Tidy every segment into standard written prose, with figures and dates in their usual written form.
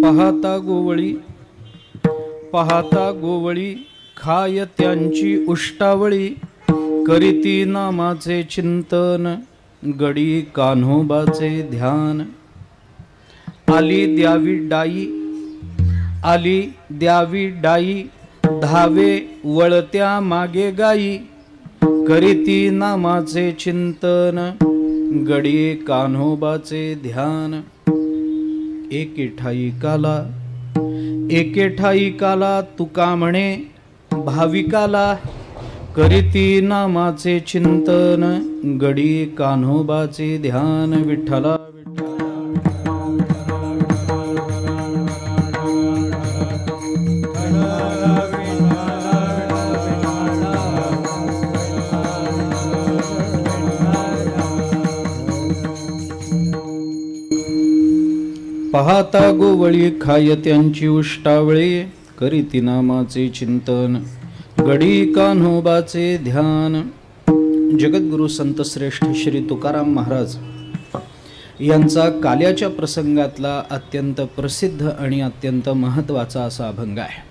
पाहता गोवळी खाय त्यांची उष्टावळी, करीती नामाचे चिंतन गडी कान्होबाचे ध्यान। आली द्यावी डाई धावे वळत्या मागे गाई, करीती नामाचे चिंतन गडी कान्होबाचे ध्यान। एके ठाई काला तुका म्हणे भाविकाला, करीती नामाचे चिंतन गडी कान्होबाचे ध्यान। विठ्ठला पाहता गोवळी खाय त्यांची उष्टावळी, करीती नामाचे चिंतन गडी कान्होबाचे ध्यान। जगद्गुरु संत श्रेष्ठ श्री तुकाराम महाराज यांचा काल्याच्या प्रसंगातला अत्यंत प्रसिद्ध आणि अत्यंत महत्त्वाचा असा अभंग आहे।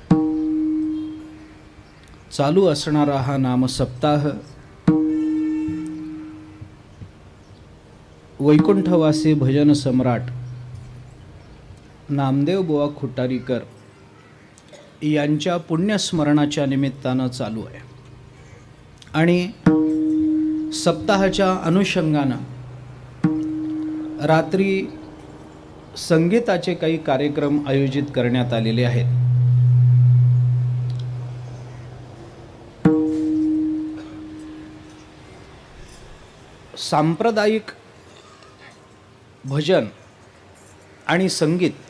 चालू असणारा हा नाम सप्ताह वैकुंठवासी भजन सम्राट नामदेव बुवा खुटारीकर यांच्या पुण्यस्मरणाच्या निमित्तानं चालू आहे आणि सप्ताहाच्या अनुषंगानं रात्री संगीताचे काही कार्यक्रम आयोजित करण्यात आलेले आहेत। सांप्रदायिक भजन आणि संगीत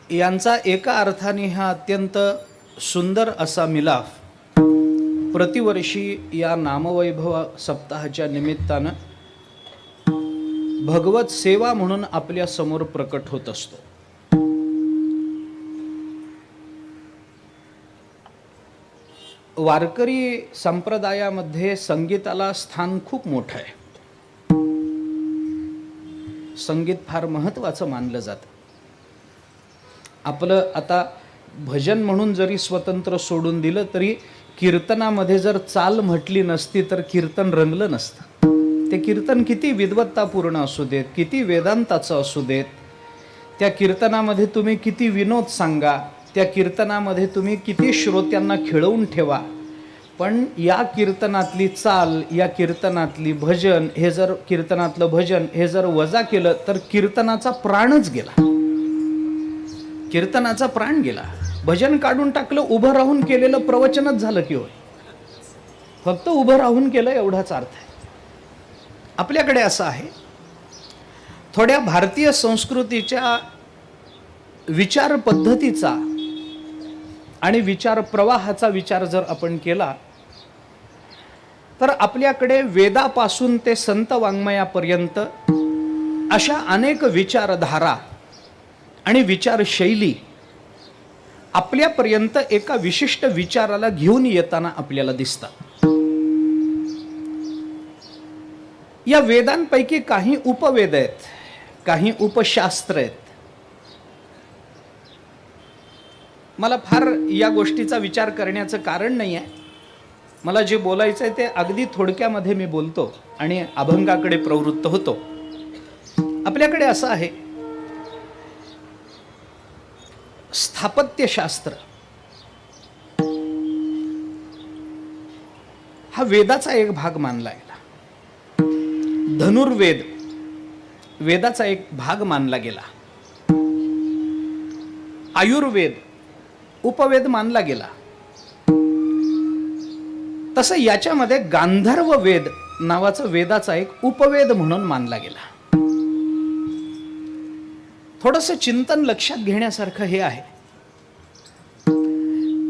यांचा एका अर्थाने हा अत्यंत सुंदर असा मिलाफ प्रतिवर्षी या नामवैभव सप्ताहाच्या निमित्तानं भगवत सेवा म्हणून आपल्या समोर प्रकट होत असतो। वारकरी संप्रदायामध्ये संगीताला स्थान खूप मोठं आहे। संगीत फार महत्त्वाचं मानलं जातं। आपलं आता भजन म्हणून जरी स्वतंत्र सोडून दिलं तरी कीर्तनामध्ये जर चाल म्हटली नसती तर कीर्तन रंगलं नसतं। ते कीर्तन किती विद्वत्तापूर्ण असू देत, किती वेदांताचं असू देत, त्या कीर्तनामध्ये तुम्ही किती विनोद सांगा, त्या कीर्तनामध्ये तुम्ही किती श्रोत्यांना खिळवून ठेवा, पण या कीर्तनातली चाल, या कीर्तनातली भजन हे जर कीर्तनातलं भजन हे जर वजा केलं तर कीर्तनाचा प्राणच गेला। कीर्तनाचा प्राण गेला। भजन काढून टाकलं, उभं राहून केलेलं प्रवचनच झालं की होय, फक्त उभं राहून केलं एवढाच अर्थ आहे। आपल्याकडे असं आहे, थोड्या भारतीय संस्कृतीच्या विचार पद्धतीचा आणि विचार प्रवाहाचा विचार जर आपण केला तर आपल्याकडे वेदापासून ते संत वाङ्मयापर्यंत अशा अनेक विचारधारा आणि विचारशैली आपल्यापर्यंत एका विशिष्ट विचाराला घेऊन येताना आपल्याला दिसतात। या वेदांपैकी काही उपवेद आहेत, काही उपशास्त्र आहेत। मला फार या गोष्टीचा विचार करण्याचं कारण नाही आहे। मला जे बोलायचं आहे ते अगदी थोडक्यामध्ये मी बोलतो आणि अभंगाकडे प्रवृत्त होतो। आपल्याकडे असं आहे, स्थापत्यशास्त्र हा वेदाचा एक भाग मानला गेला। धनुर्वेद वेदाचा एक भाग मानला गेला। आयुर्वेद उपवेद मानला गेला। तसं याच्यामध्ये गांधर्व वेद नावाचा वेदाचा एक उपवेद म्हणून मानला गेला। थोडंसं चिंतन लक्षात घेण्यासारखं हे आहे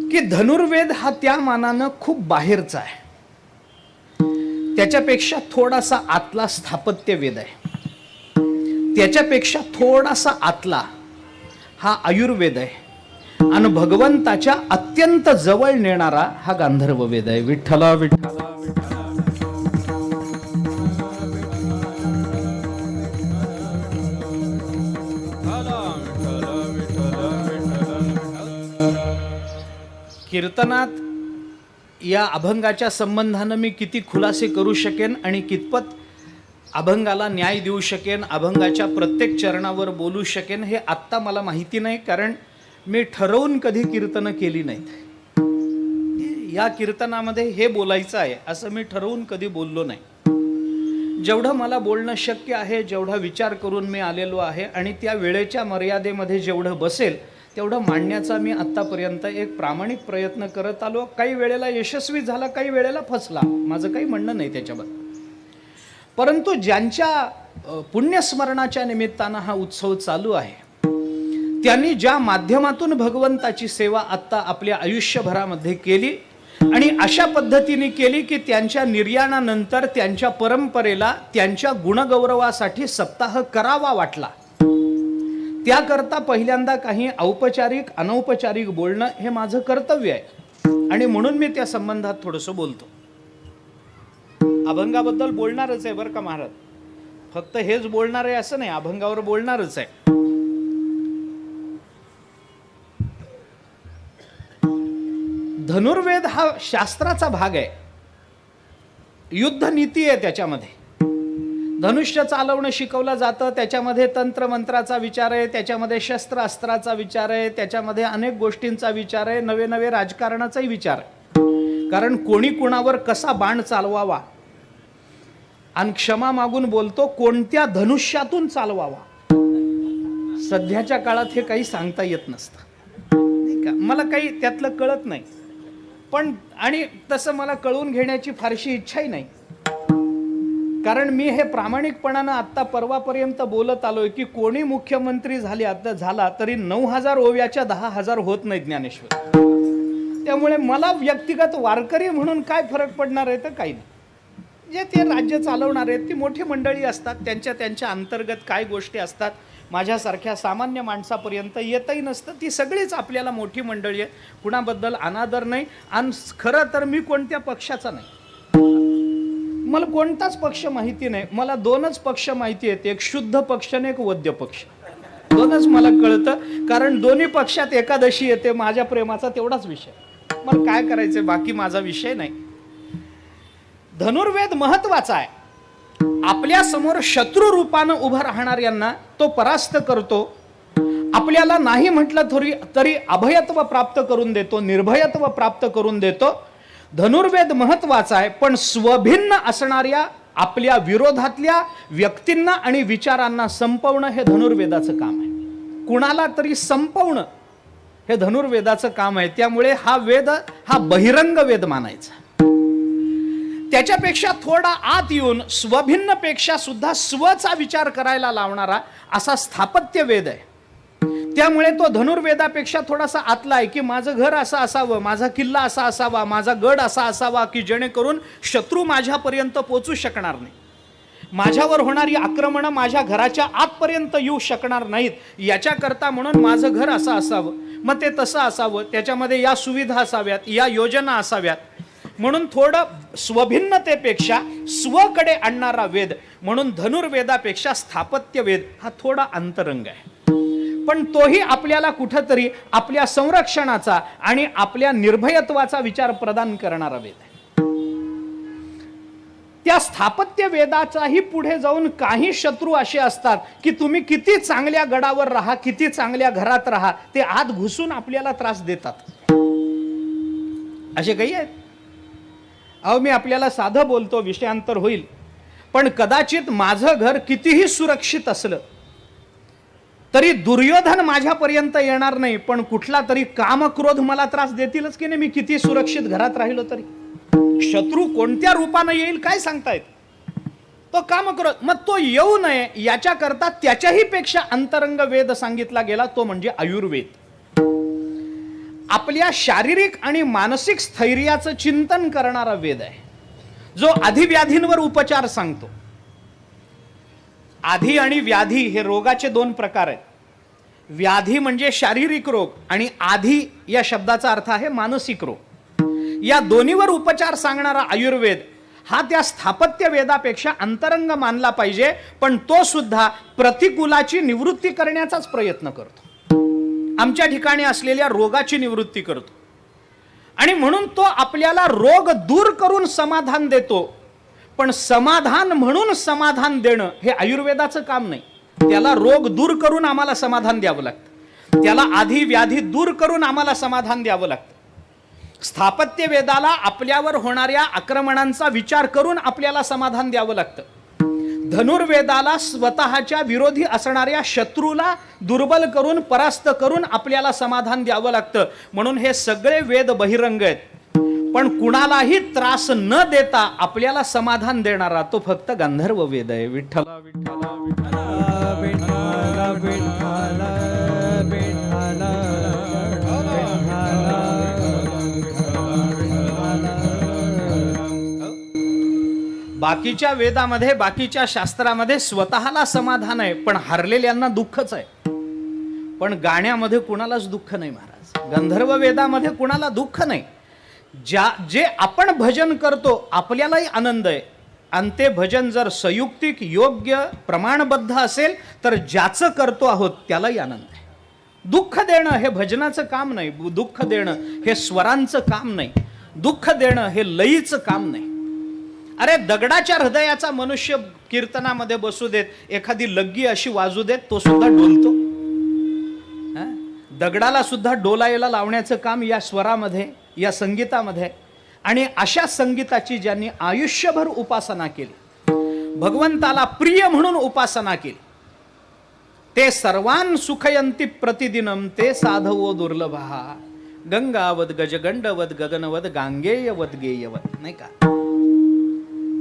की धनुर्वेद हा त्या मानानं खूप बाहेरचा आहे, त्याच्यापेक्षा थोडासा आतला स्थापत्य वेद आहे, त्याच्यापेक्षा थोडासा आतला हा आयुर्वेद आहे आणि भगवंताच्या अत्यंत जवळ नेणारा हा गांधर्व वेद आहे। विठ्ठला विठ्ठला विठ्ठला कीर्तनात या अभंगाच्या संबंधानं मी किती खुलासे करू शकेन आणि कितपत अभंगाला न्याय देऊ शकेन, अभंगाच्या प्रत्येक चरणावर बोलू शकेन, हे आत्ता मला माहिती नाही, कारण मी ठरवून कधी कीर्तनं केली नाहीत. या कीर्तनामध्ये हे बोलायचं आहे असं मी ठरवून कधी बोललो नाही. जेवढं मला बोलणं शक्य आहे, जेवढा विचार करून मी आलेलो आहे आणि त्या वेळेच्या मर्यादेमध्ये जेवढं बसेल तेवढं मांडण्याचा मी आत्तापर्यंत एक प्रामाणिक प्रयत्न करत आलो. काही वेळेला यशस्वी झाला, काही वेळेला फसला, माझं काही म्हणणं नाही त्याच्याबद्दल. परंतु ज्यांच्या पुण्यस्मरणाच्या निमित्तानं हा उत्सव चालू आहे, त्यांनी ज्या माध्यमातून भगवंताची सेवा आत्ता आपल्या आयुष्यभरामध्ये केली आणि अशा पद्धतीने केली की त्यांच्या निर्याणानंतर त्यांच्या परंपरेला त्यांच्या गुणगौरवासाठी सप्ताह करावा वाटला. त्याकरता पहिल्यांदा काही औपचारिक अनौपचारिक बोलणं हे माझं कर्तव्य आहे आणि म्हणून मी त्या संबंधात थोडंसं बोलतो. अभंगाबद्दल बोलणारच आहे बरं का महाराज, फक्त हेच बोलणार आहे असं नाही, अभंगावर बोलणारच आहे. धनुर्वेद हा शास्त्राचा भाग आहे, युद्ध नीती आहे. त्याच्यामध्ये धनुष्य चालवणं शिकवलं जातं, त्याच्यामध्ये तंत्रमंत्राचा विचार आहे, त्याच्यामध्ये शस्त्र अस्त्राचा विचार आहे, त्याच्यामध्ये अनेक गोष्टींचा विचार आहे, नवे नवे राजकारणाचाही विचार आहे. कारण कोणी कुणावर कसा बाण चालवावा आणि क्षमा मागून बोलतो कोणत्या धनुष्यातून चालवावा, सध्याच्या काळात हे काही सांगता येत नसतं, नाही का. मला काही त्यातलं कळत नाही, पण आणि तसं मला कळून घेण्याची फारशी इच्छाही नाही, कारण मी हे प्रामाणिकपणानं आत्ता परवापर्यंत बोलत आलोय की कोणी मुख्यमंत्री झाला तरी 9,000 ओव्याच्या 10,000 होत नाही ज्ञानेश्वर. त्यामुळे मला व्यक्तिगत वारकरी म्हणून काय फरक पडणार आहे तर काही नाही. जे ते राज्य चालवणार आहेत ती मोठी मंडळी असतात, त्यांच्या अंतर्गत काय गोष्टी असतात माझ्यासारख्या सामान्य माणसापर्यंत येतही नसतं. ती सगळीच आपल्याला मोठी मंडळी आहे, कुणाबद्दल अनादर नाही. आणि खरं तर मी कोणत्या पक्षाचा नाही, मला कोणताच पक्ष माहिती नाही. मला 2च पक्ष माहिती आहेत, एक शुद्ध पक्ष आणि एक वद्य पक्ष. 2च मला कळतं, कारण दोन्ही पक्षात एकादशी येते. माझ्या प्रेमाचा तेवढाच विषय, मला काय करायचंय बाकी माझा विषय नाही. धनुर्वेद महत्वाचा आहे. आपल्या समोर शत्रू रूपानं उभं राहणाऱ्यांना तो परास्त करतो. आपल्याला नाही म्हटलं तरी अभयत्व प्राप्त करून देतो, निर्भयत्व प्राप्त करून देतो. धनुर्वेद महत्वाचा आहे, पण स्वभिन्न असणाऱ्या आपल्या विरोधातल्या व्यक्तींना आणि विचारांना संपवणं हे धनुर्वेदाचं काम आहे. कुणाला तरी संपवणं हे धनुर्वेदाचं काम आहे. त्यामुळे हा वेद हा बहिरंग वेद मानायचा. त्याच्यापेक्षा थोडा आत येऊन स्वभिन्न पेक्षा सुद्धा स्वचा विचार करायला लावणारा असा स्थापत्य वेद आहे. त्यामुळे तो धनुर्वेदापेक्षा थोडासा आतला आहे की माझं घर असं असावं, माझा किल्ला असा असावा, माझा गड असा असावा की जेणेकरून शत्रू माझ्यापर्यंत पोचू शकणार नाही, माझ्यावर होणारी आक्रमणं माझ्या घराच्या आतपर्यंत येऊ शकणार नाहीत. याच्याकरता म्हणून माझं घर असं असावं, मग ते तसं असावं, त्याच्यामध्ये या सुविधा असाव्यात, या योजना असाव्यात. म्हणून थोडं स्वभिन्नतेपेक्षा स्वकडे आणणारा वेद म्हणून धनुर्वेदापेक्षा स्थापत्य वेद हा थोडा अंतरंग आहे. पण तोही आपल्याला कुठंतरी आपल्या संरक्षणाचा आणि आपल्या निर्भयत्वाचा विचार प्रदान करणारा वेद आहे. त्या स्थापत्य वेदाचाही पुढे जाऊन काही शत्रू असे असतात की तुम्ही किती चांगल्या गडावर राहा, किती चांगल्या घरात राहा, ते आत घुसून आपल्याला त्रास देतात. असे काही आहेत. अहो, मी आपल्याला साधं बोलतो, विषयांतर होईल, पण कदाचित माझं घर कितीही सुरक्षित असलं तरी दुर्योधन माझ्यापर्यंत येणार नाही, पण कुठला तरी कामक्रोध मला त्रास देतीलच की नाही. मी किती सुरक्षित घरात राहिलो तरी शत्रू कोणत्या रूपानं येईल काय सांगतायत. तो कामक्रोध, मग तो येऊ नये याच्याकरता त्याच्याही पेक्षा अंतरंग वेद सांगितला गेला, तो म्हणजे आयुर्वेद. आपल्या शारीरिक आणि मानसिक स्थैर्याचं चिंतन करणारा वेद आहे, जो आधिव्याधींवर उपचार सांगतो. आधी आणि व्याधी हे रोगाचे 2 प्रकार आहेत. व्याधी म्हणजे शारीरिक रोग आणि आधी या शब्दाचा अर्थ आहे मानसिक रोग. या दोन्हीवर उपचार सांगणारा आयुर्वेद हा त्या स्थापत्य वेदापेक्षा अंतरंग मानला पाहिजे, पण तो सुद्धा प्रतिकूलाची निवृत्ती करण्याचाच प्रयत्न करतो. आमच्या ठिकाणी असलेल्या रोगाची निवृत्ती करतो. आणि म्हणून तो आपल्याला रोग दूर करून समाधान देतो. पण समाधान म्हणून समाधान देणं हे आयुर्वेदाचं काम नाही. त्याला रोग दूर करून आम्हाला समाधान द्यावं लागतं. त्याला आधी व्याधी दूर करून आम्हाला समाधान द्यावं लागतं. स्थापत्य वेदाला आपल्यावर होणाऱ्या आक्रमणांचा विचार करून आपल्याला समाधान द्यावं लागतं. धनुर्वेदाला स्वतःच्या विरोधी असणाऱ्या शत्रूला दुर्बल करून परास्त करून आपल्याला समाधान द्यावं लागतं. म्हणून हे सगळे वेद बहिरंग आहेत. पण कुणालाही त्रास न देता आपल्याला समाधान देणारा तो फक्त गांधर्व वेद आहे. विठ्ठला विठ्ठला विठ्ठला विठ्ठला विठ्ठला बाकीच्या वेदामध्ये बाकीच्या शास्त्रामध्ये स्वतःला समाधान आहे, पण हरलेल्यांना दुःखच आहे. पण गाण्यामध्ये कुणालाच दुःख नाही महाराज. गंधर्व वेदामध्ये कुणाला दुःख नाही. जे आपण भजन करतो आपल्यालाही आनंद आहे. आणि ते भजन जर संयुक्तिक योग्य प्रमाणबद्ध असेल तर ज्याचं करतो आहोत त्यालाही आनंद आहे. दुःख देणं हे भजनाचं काम नाही. दुःख देणं हे स्वरांचं काम नाही. दुःख देणं हे लयीचं काम नाही. अरे दगडाच्या हृदयाचा मनुष्य कीर्तनामध्ये बसू देत, एखादी लग्गी अशी वाजू देत, तो सुद्धा डोलतो. दगडाला सुद्धा डोलायला लावण्याचं काम या स्वरामध्ये, या संगीतामध्ये. आणि अशा संगीताची ज्यांनी आयुष्यभर उपासना केली, भगवंताला प्रिय म्हणून उपासना केली, ते सर्वान सुखयंती प्रतिदिनम ते साधवो दुर्लभा. गंगावत गजगंडवत गगनवत गांगेयवत गेयवत. नाही का?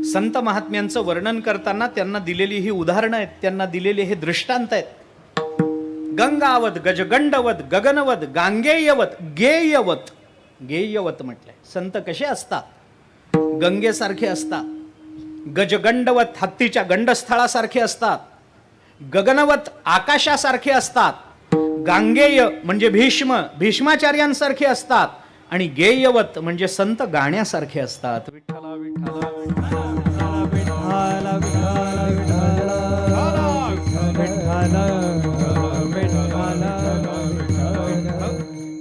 संत महात्म्यांचं वर्णन करताना त्यांना दिलेली ही उदाहरणं आहेत, त्यांना दिलेले हे दृष्टांत आहेत. गंगावत गजगंडवत गगनवत गांगेयवत गेयवत. गेयवत म्हटलंय. संत कसे असतात? गंगेसारखे असतात. गजगंडवत हत्तीच्या गंडस्थळासारखे असतात. गगनवत आकाशासारखे असतात. गांगेय म्हणजे भीष्माचार्यांसारखे असतात. आणि गेयवत म्हणजे संत गाण्यासारखे असतात. विठ्ठला विठ्ठला विठ्ठला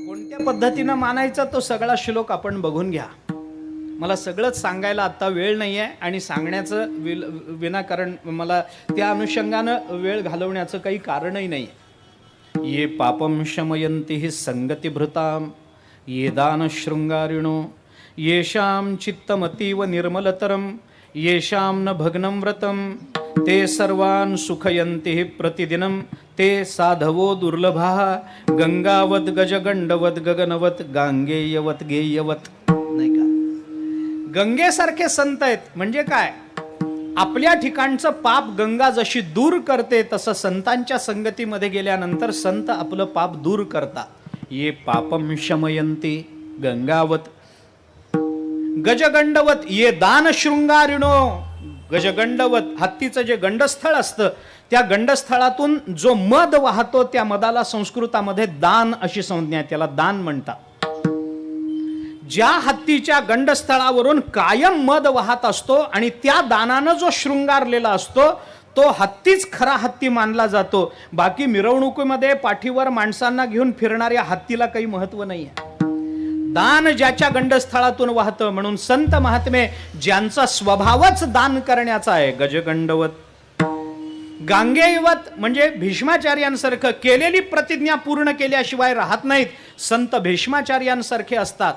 कोणत्या पद्धतीनं मानायचा तो सगळा श्लोक आपण बघून घ्या. मला सगळंच सांगायला आता वेळ नाही आहे आणि सांगण्याचं विनाकारण मला त्या अनुषंगानं वेळ घालवण्याचं काही कारणही नाही. ये पापम शमयन्ति हि संगतिभृताम ये दान शृंगारिणो येषां चित्तमतीव निर्मलतरम येषां न भग्नं व्रतम ते सर्वान् सुखयन्ति प्रतिदिनं ते साधवो दुर्लभा. गंगावत गजगंडवत गगनवत गांगेयवत गेयवत. नाही का? गंगेसारखे संत आहेत म्हणजे काय? आपल्या ठिकाणचं पाप गंगा जशी दूर करते तसं संतांच्या संगतीमध्ये गेल्यानंतर संत आपलं पाप दूर करतात. ये पापम शमयन्ति गंगावत गजगंडवत ये दान शृंगारिणो. गजगंडवत हत्तीचं जे गंडस्थळ असतं त्या गंडस्थळातून जो मद वाहतो त्या मदाला संस्कृतामध्ये दान अशी संज्ञा आहे. त्याला दान म्हणतात. ज्या हत्तीच्या गंडस्थळावरून कायम मद वाहत असतो आणि त्या दानानं जो शृंगारलेला असतो तो हत्तीच खरा हत्ती मानला जातो. बाकी मिरवणुकीमध्ये पाठीवर माणसांना घेऊन फिरणाऱ्या हत्तीला काही महत्व नाही आहे. दान ज्याच्या गंडस्थळातून वाहतं. म्हणून संत महात्मे ज्यांचा स्वभावच दान करण्याचा आहे. गजगंडवत गांगेयवत म्हणजे भीष्माचार्यांसारखं केलेली प्रतिज्ञा पूर्ण केल्याशिवाय राहत नाहीत. संत भीष्माचार्यांसारखे असतात.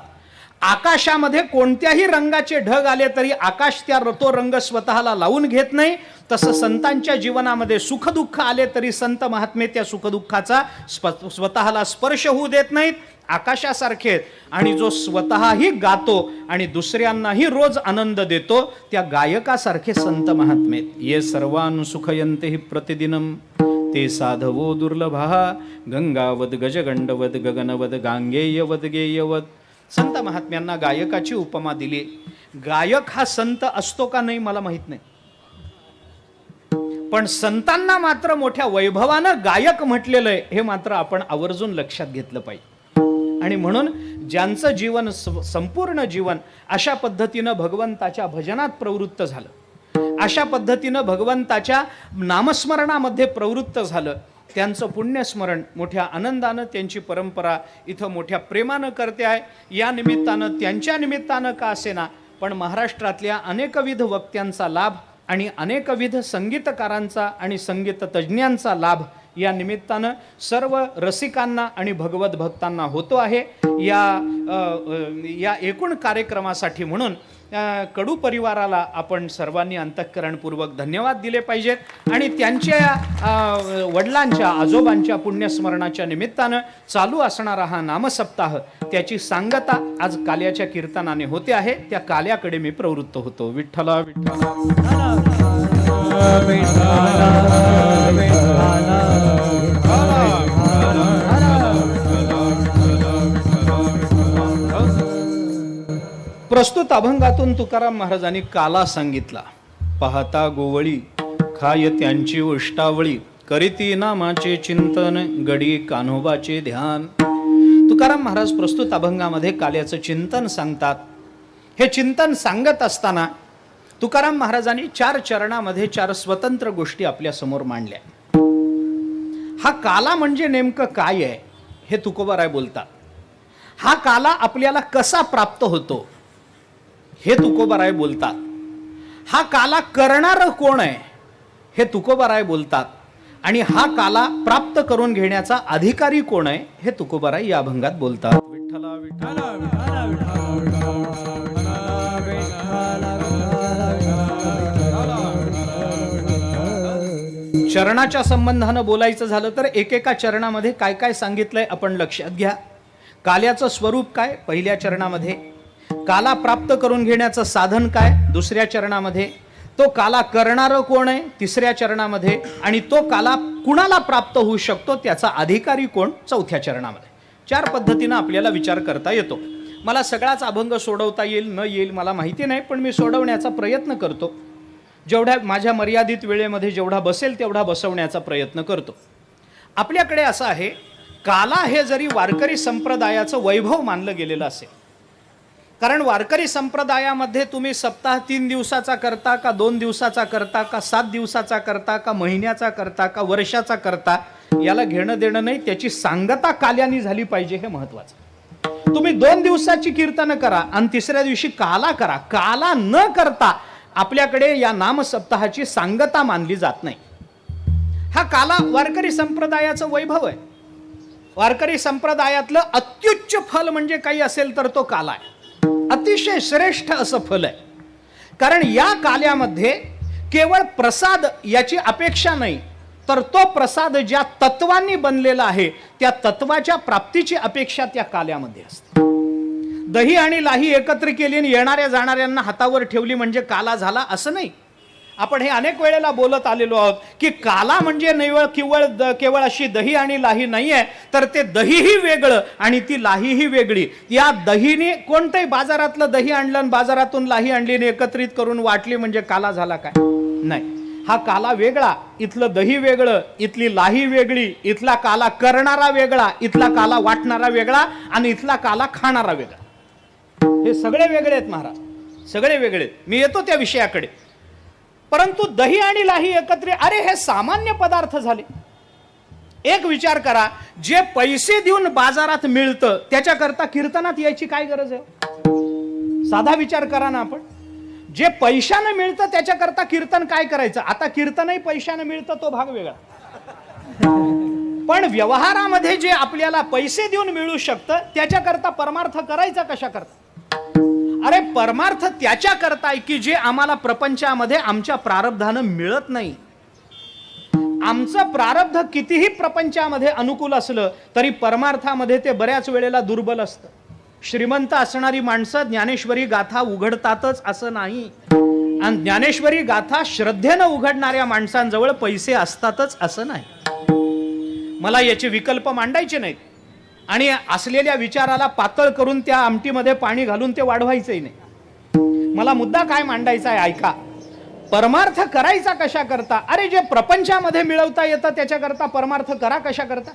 आकाशामध्ये कोणत्याही रंगाचे ढग आले तरी आकाश तो रंग स्वतःला लावून घेत नाही. तसं संतांच्या जीवनामध्ये सुखदुःख आले तरी संत महात्मे त्या सुखदुःखाचा स्वतःला स्पर्श होऊ देत नाहीत. आकाशासारखे. आणि जो स्वतःही गातो आणि दुसऱ्यांनाही रोज आनंद देतो त्या गायकासारखे संत महात्मे. ये सर्वान सुखयन्ति प्रतिदिनम ते साधवो दुर्लभा. गंगावत गजगंडवत गगनवत गांगेयवत गेयवत. संत महात्म्यांना गायकाची उपमा दिली. गायक हा संत असतो का नाही मला माहित नाही, पण संतांना मात्र मोठ्या वैभवानं गायक म्हटलेलं आहे हे मात्र आपण आवर्जून लक्षात घेतलं पाहिजे. आणि म्हणून ज्यांचं जीवन संपूर्ण जीवन अशा पद्धतीनं भगवंताच्या भजनात प्रवृत्त झालं, अशा पद्धतीनं भगवंताच्या नामस्मरणामध्ये प्रवृत्त झालं, त्यांचं पुण्यस्मरण मोठ्या आनंदानं, त्यांची परंपरा इथं मोठ्या प्रेमानं करते आहे. या निमित्तानं, त्यांच्या निमित्तानं का असेना, पण महाराष्ट्रातल्या अनेकविध वक्त्यांचा लाभ आणि अनेकविध संगीतकारांचा आणि संगीत तज्ज्ञांचा लाभ या निमित्तानं सर्व रसिकांना आणि भगवत भक्तांना होतो आहे. या एकूण कार्यक्रमासाठी म्हणून कडू परिवाराला आपण सर्वांनी अंतःकरणपूर्वक धन्यवाद दिले पाहिजेत आणि त्यांच्या वडिलांच्या आजोबांच्या पुण्यस्मरणाच्या निमित्तानं चालू असणारा हा नामसप्ताह त्याची सांगता आज काल्याच्या कीर्तनाने होते आहे. त्या काल्याकडे मी प्रवृत्त होतो. विठ्ठला विठ्ठला प्रस्तुत अभंगातून तुकाराम महाराजांनी काला सांगितला. पाहता गोवळी खाय त्यांची उष्टावळी, करीती नामाचे चिंतन गडी कान्होबाचे ध्यान. तुकाराम महाराज प्रस्तुत अभंगामध्ये काल्याचं चिंतन सांगतात. हे चिंतन सांगत असताना तुकाराम महाराजांनी 4 चरणामध्ये 4 स्वतंत्र गोष्टी आपल्या समोर मांडल्या. हा काला म्हणजे नेमकं काय आहे हे तुकोबाराय बोलतात. हा काला आपल्याला कसा प्राप्त होतो हे तुकोबाराय बोलतात. हा काला करणारं कोण आहे हे तुकोबाराय बोलतात. आणि हा काला प्राप्त करून घेण्याचा अधिकारी कोण आहे हे तुकोबाराय या अभंगात बोलतात. विठ्ठला विठ्ठला विठ्ठला चरणाच्या संबंधानं बोलायचं झालं तर एकेका चरणामध्ये काय काय सांगितलंय आपण लक्षात घ्या. काल्याचं स्वरूप काय पहिल्या चरणामध्ये, काला प्राप्त करून घेण्याचं साधन काय दुसऱ्या चरणामध्ये, तो काला करणारं कोण आहे तिसऱ्या चरणामध्ये, आणि तो काला कुणाला प्राप्त होऊ शकतो त्याचा अधिकारी कोण चौथ्या चरणामध्ये. 4 पद्धतीनं आपल्याला विचार करता येतो. मला सगळाच अभंग सोडवता येईल न येईल मला माहिती नाही, पण मी सोडवण्याचा प्रयत्न करतो. जेवढ्या माझ्या मर्यादित वेळेमध्ये जेवढा बसेल तेवढा बसवण्याचा प्रयत्न करतो. आपल्याकडे असं आहे, काला हे जरी वारकरी संप्रदायाचं वैभव मानलं गेलेलं असेल, कारण वारकरी संप्रदायामध्ये तुम्ही सप्ताह 3 दिवसाचा करता का 2 दिवसाचा करता का 7 दिवसाचा करता का महिन्याचा करता का वर्षाचा करता याला घेणं देणं नाही. त्याची सांगता काल्यानी झाली पाहिजे हे महत्वाचं. तुम्ही 2 दिवसाची कीर्तन करा आणि तिसऱ्या दिवशी काला करा, काला न करता आपल्याकडे या नाम सप्ताहाची सांगता मानली जात नाही. हा काला वारकरी संप्रदायाचं वैभव आहे. वारकरी संप्रदायातलं अत्युच्च फल म्हणजे काही असेल तर तो काला आहे. अतिशय श्रेष्ठ असं फल आहे. कारण या काल्यामध्ये केवळ प्रसाद याची अपेक्षा नाही, तर तो प्रसाद ज्या तत्वांनी बनलेला आहे त्या तत्वाच्या प्राप्तीची अपेक्षा त्या काल्यामध्ये असते. दही आणि लाही एकत्र केली आणि येणाऱ्या जाणाऱ्यांना हातावर ठेवली म्हणजे काला झाला असं नाही. आपण हे अनेक वेळेला बोलत आलेलो आहोत की काला म्हणजे केवळ अशी दही आणि लाही नाही आहे, तर ते दहीही वेगळं आणि ती लाहीही वेगळी. या दहीने कोणतंही बाजारातलं दही आणलं आणि बाजारातून लाही आणली आणि एकत्रित करून वाटली म्हणजे काला झाला काय? नाही. हा काला वेगळा, इथलं दही वेगळं, इथली लाही वेगळी, इथला काला करणारा वेगळा, इथला काला वाटणारा वेगळा आणि इथला काला खाणारा वेगळा. हे सगळे वेगळे आहेत महाराज, सगळे वेगळे. मी येतो त्या विषयाकडे. परंतु दही आणि लाही एकत्रित, अरे हे सामान्य पदार्थ झाले. एक विचार करा, जे पैसे देऊन बाजारात मिळतं त्याच्याकरता कीर्तनात यायची काय गरज आहे? साधा विचार करा ना आपण. जे पैशानं मिळतं त्याच्याकरता कीर्तन काय करायचं? आता कीर्तनही पैशानं मिळतं तो भाग वेगळा, पण व्यवहारामध्ये जे आपल्याला पैसे देऊन मिळू शकतं त्याच्याकरता परमार्थ करायचा कशा करता? अरे परमार्थ त्याच्या करताय की जे आम्हाला प्रपंचामध्ये आमच्या प्रारब्धानं मिळत नाही. आमचं प्रारब्ध कितीही प्रपंचामध्ये अनुकूल असलं तरी परमार्थामध्ये ते बऱ्याच वेळेला दुर्बल असतं. श्रीमंत असणारी माणसं ज्ञानेश्वरी गाथा उघडतातच असं नाही, आणि ज्ञानेश्वरी गाथा श्रद्धेनं उघडणाऱ्या माणसांजवळ पैसे असतातच असं नाही. मला याचे विकल्प मांडायचे नाहीत आणि असलेल्या विचाराला पातळ करून त्या आमटीमध्ये पाणी घालून ते वाढवायचंही नाही. मला मुद्दा काय मांडायचा आहे ऐका. परमार्थ करायचा कशा करता? अरे जे प्रपंचामध्ये मिळवता येतं त्याच्याकरता परमार्थ करा कशा करता?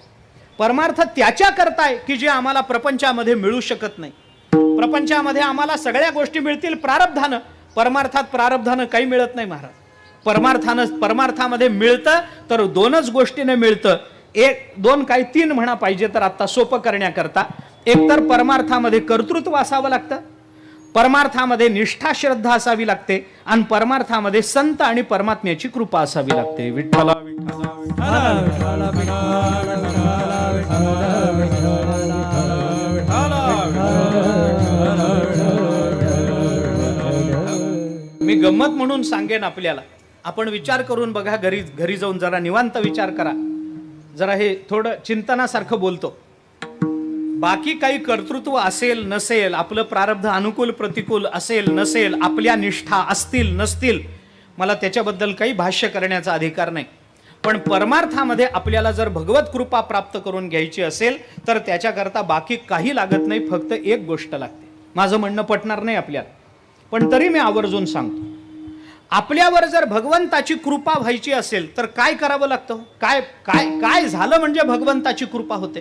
परमार्थ त्याच्या करताय की जे आम्हाला प्रपंचामध्ये मिळू शकत नाही. प्रपंचामध्ये आम्हाला सगळ्या गोष्टी मिळतील प्रारब्धानं, परमार्थात प्रारब्धानं काही मिळत नाही महाराज. परमार्थामध्ये मिळतं तर 2च गोष्टीने मिळतं एक दोन काय तीन म्हणा पाहिजे तर आता सोपं करण्याकरता, एकतर परमार्थामध्ये कर्तृत्व असावं लागतं, परमार्थामध्ये निष्ठा श्रद्धा असावी लागते, आणि परमार्थामध्ये संत आणि परमात्म्याची कृपा असावी लागते. विठ्ठला मी गंमत म्हणून सांगेन आपल्याला, आपण विचार करून बघा, घरी जाऊन जरा निवांत विचार करा. जरा हे थोडं चिंतनासारखं बोलतो. बाकी काही कर्तृत्व असेल नसेल, आपलं प्रारब्ध अनुकूल प्रतिकूल असेल नसेल, आपल्या निष्ठा असतील नसतील, मला त्याच्याबद्दल काही भाष्य करण्याचा अधिकार नाही. पण परमार्थामध्ये आपल्याला जर भगवत कृपा प्राप्त करून घ्यायची असेल तर त्याच्याकरता बाकी काही लागत नाही, फक्त एक गोष्ट लागते. माझं म्हणणं पटणार नाही आपल्याला, पण तरी मी आवर्जून सांगतो. आपल्यावर जर भगवंताची कृपा व्हायची असेल तर काय करावं लागतं? काय काय काय झालं म्हणजे भगवंताची कृपा होते?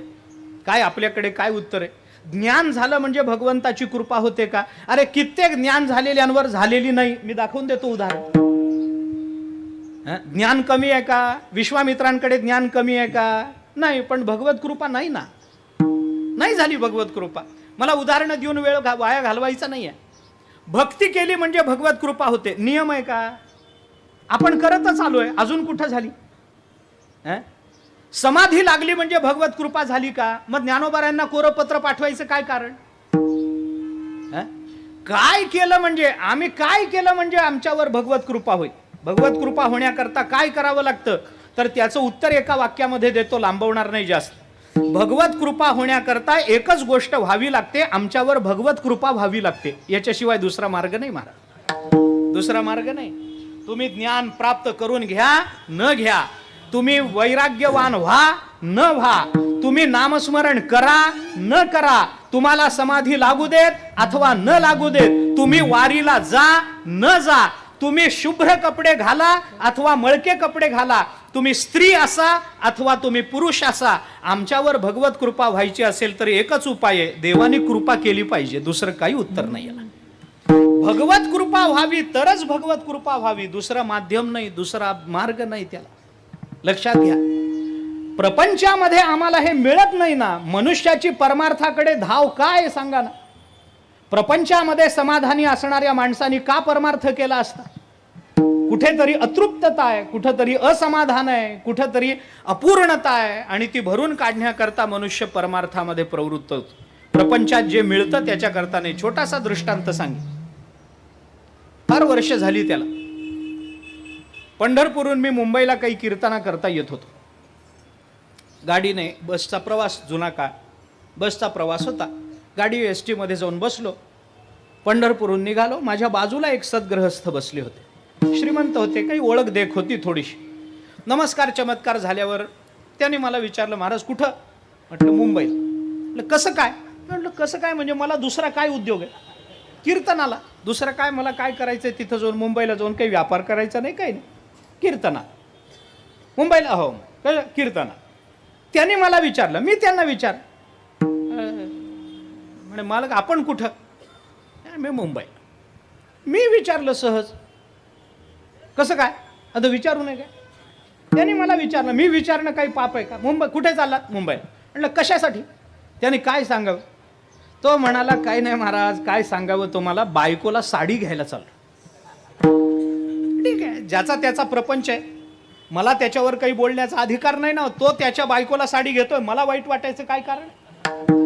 काय आपल्याकडे काय उत्तर आहे? ज्ञान झालं म्हणजे भगवंताची कृपा होते का? अरे कित्येक ज्ञान झालेल्यांवर झालेली नाही. मी दाखवून देतो उदाहरण. ज्ञान कमी आहे का? विश्वामित्रांकडे ज्ञान कमी आहे का? नाही. पण भगवत कृपा नाही ना, नाही झाली भगवत कृपा. मला उदाहरणं देऊन वेळ वाया घालवायचा नाही आहे. भक्ती केली म्हणजे भगवत कृपा होते, नियम आहे का? आपण करतच आलोय, अजून कुठं झाली? समाधी लागली म्हणजे भगवत कृपा झाली का? मग ज्ञानोबारायांना कोरपत्र पाठवायचं काय कारण? काय केलं म्हणजे, आम्ही काय केलं म्हणजे आमच्यावर भगवत कृपा होईल? भगवत कृपा होण्याकरता काय करावं लागतं तर त्याचं उत्तर एका वाक्यामध्ये देतो, लांबवणार नाही जास्त. भगवत कृपा होण्याकरता एकच गोष्ट व्हावी लागते, आमच्यावर भगवत कृपा व्हावी लागते. याच्याशिवाय दुसरा मार्ग नाही महाराज, दुसरा मार्ग नाही. तुम्ही ज्ञान प्राप्त करून घ्या न घ्या, तुम्ही वैराग्यवान व्हा न व्हा, तुम्ही नामस्मरण करा न करा, तुम्हाला समाधी लागू देत अथवा न लागू देत, तुम्ही वारीला जा न जा, तुम्ही शुभ्र कपडे घाला अथवा मळके कपडे घाला, तुम्ही स्त्री असा अथवा तुम्ही पुरुष असा, आमच्यावर भगवत कृपा व्हायची असेल तर एकच उपाय आहे, देवाने कृपा केली पाहिजे. दुसरं काही उत्तर नाही याला. भगवत कृपा व्हावी तरच भगवत कृपा व्हावी, दुसरा माध्यम नाही, दुसरा मार्ग नाही त्याला. लक्षात घ्या. प्रपंचामध्ये आम्हाला हे मिळत नाही ना, मनुष्याची परमार्थाकडे धाव काय सांगा ना. प्रपंचामध्ये समाधानी असणाऱ्या माणसांनी का परमार्थ केला असता? कुठेतरी अतृप्तता आहे, कुठेतरी असमाधान आहे, कुठेतरी अपूर्णता आहे, आणि ती भरून काढण्याकरता मनुष्य परमार्थामध्ये प्रवृत्त होतो. प्रपंचात जे मिळतं त्याच्याकरता नाही. छोटासा दृष्टांत सांगे. फार वर्ष झाली त्याला. पंढरपूरहून मी मुंबईला काही कीर्तना करता येत होतो. गाडीने, बसचा प्रवास, जुना काळ बसचा प्रवास होता. गाडी एसटी मध्ये जाऊन बसलो, पंढरपूरहून निघालो. माझ्या बाजूला एक सद्गृहस्थ बसले होते, श्रीमंत होते, काही ओळख देख होती थोडीशी. नमस्कार चमत्कार झाल्यावर त्याने मला विचारलं, महाराज कुठं? म्हटलं मुंबईला. म्हटलं कसं काय? म्हटलं कसं काय म्हणजे मला दुसरा काय उद्योग आहे? कीर्तनाला. दुसरं काय मला काय करायचंय तिथं जाऊन? मुंबईला जाऊन काही व्यापार करायचा नाही, काही नाही, कीर्तना. मुंबईला हो कीर्तना. त्याने मला विचारलं, मी त्यांना विचारलं, म्हणे मालक आपण कुठं? मी मुंबई. मी विचारलं सहज, कसं काय? आता विचारू नये काय? त्याने मला विचारलं, मी विचारणं काही पाप आहे का? मुंबई कुठे चाललात? मुंबईला. म्हटलं कशासाठी? त्याने काय सांगावं? तो म्हणाला, काय नाही महाराज, काय सांगावं तुम्हाला, बायकोला साडी घ्यायला चाललो. ठीक आहे, ज्याचा त्याचा प्रपंच आहे, मला त्याच्यावर काही बोलण्याचा अधिकार नाही ना. तो त्याच्या बायकोला साडी घेतोय, मला वाईट वाटायचं काय कारण?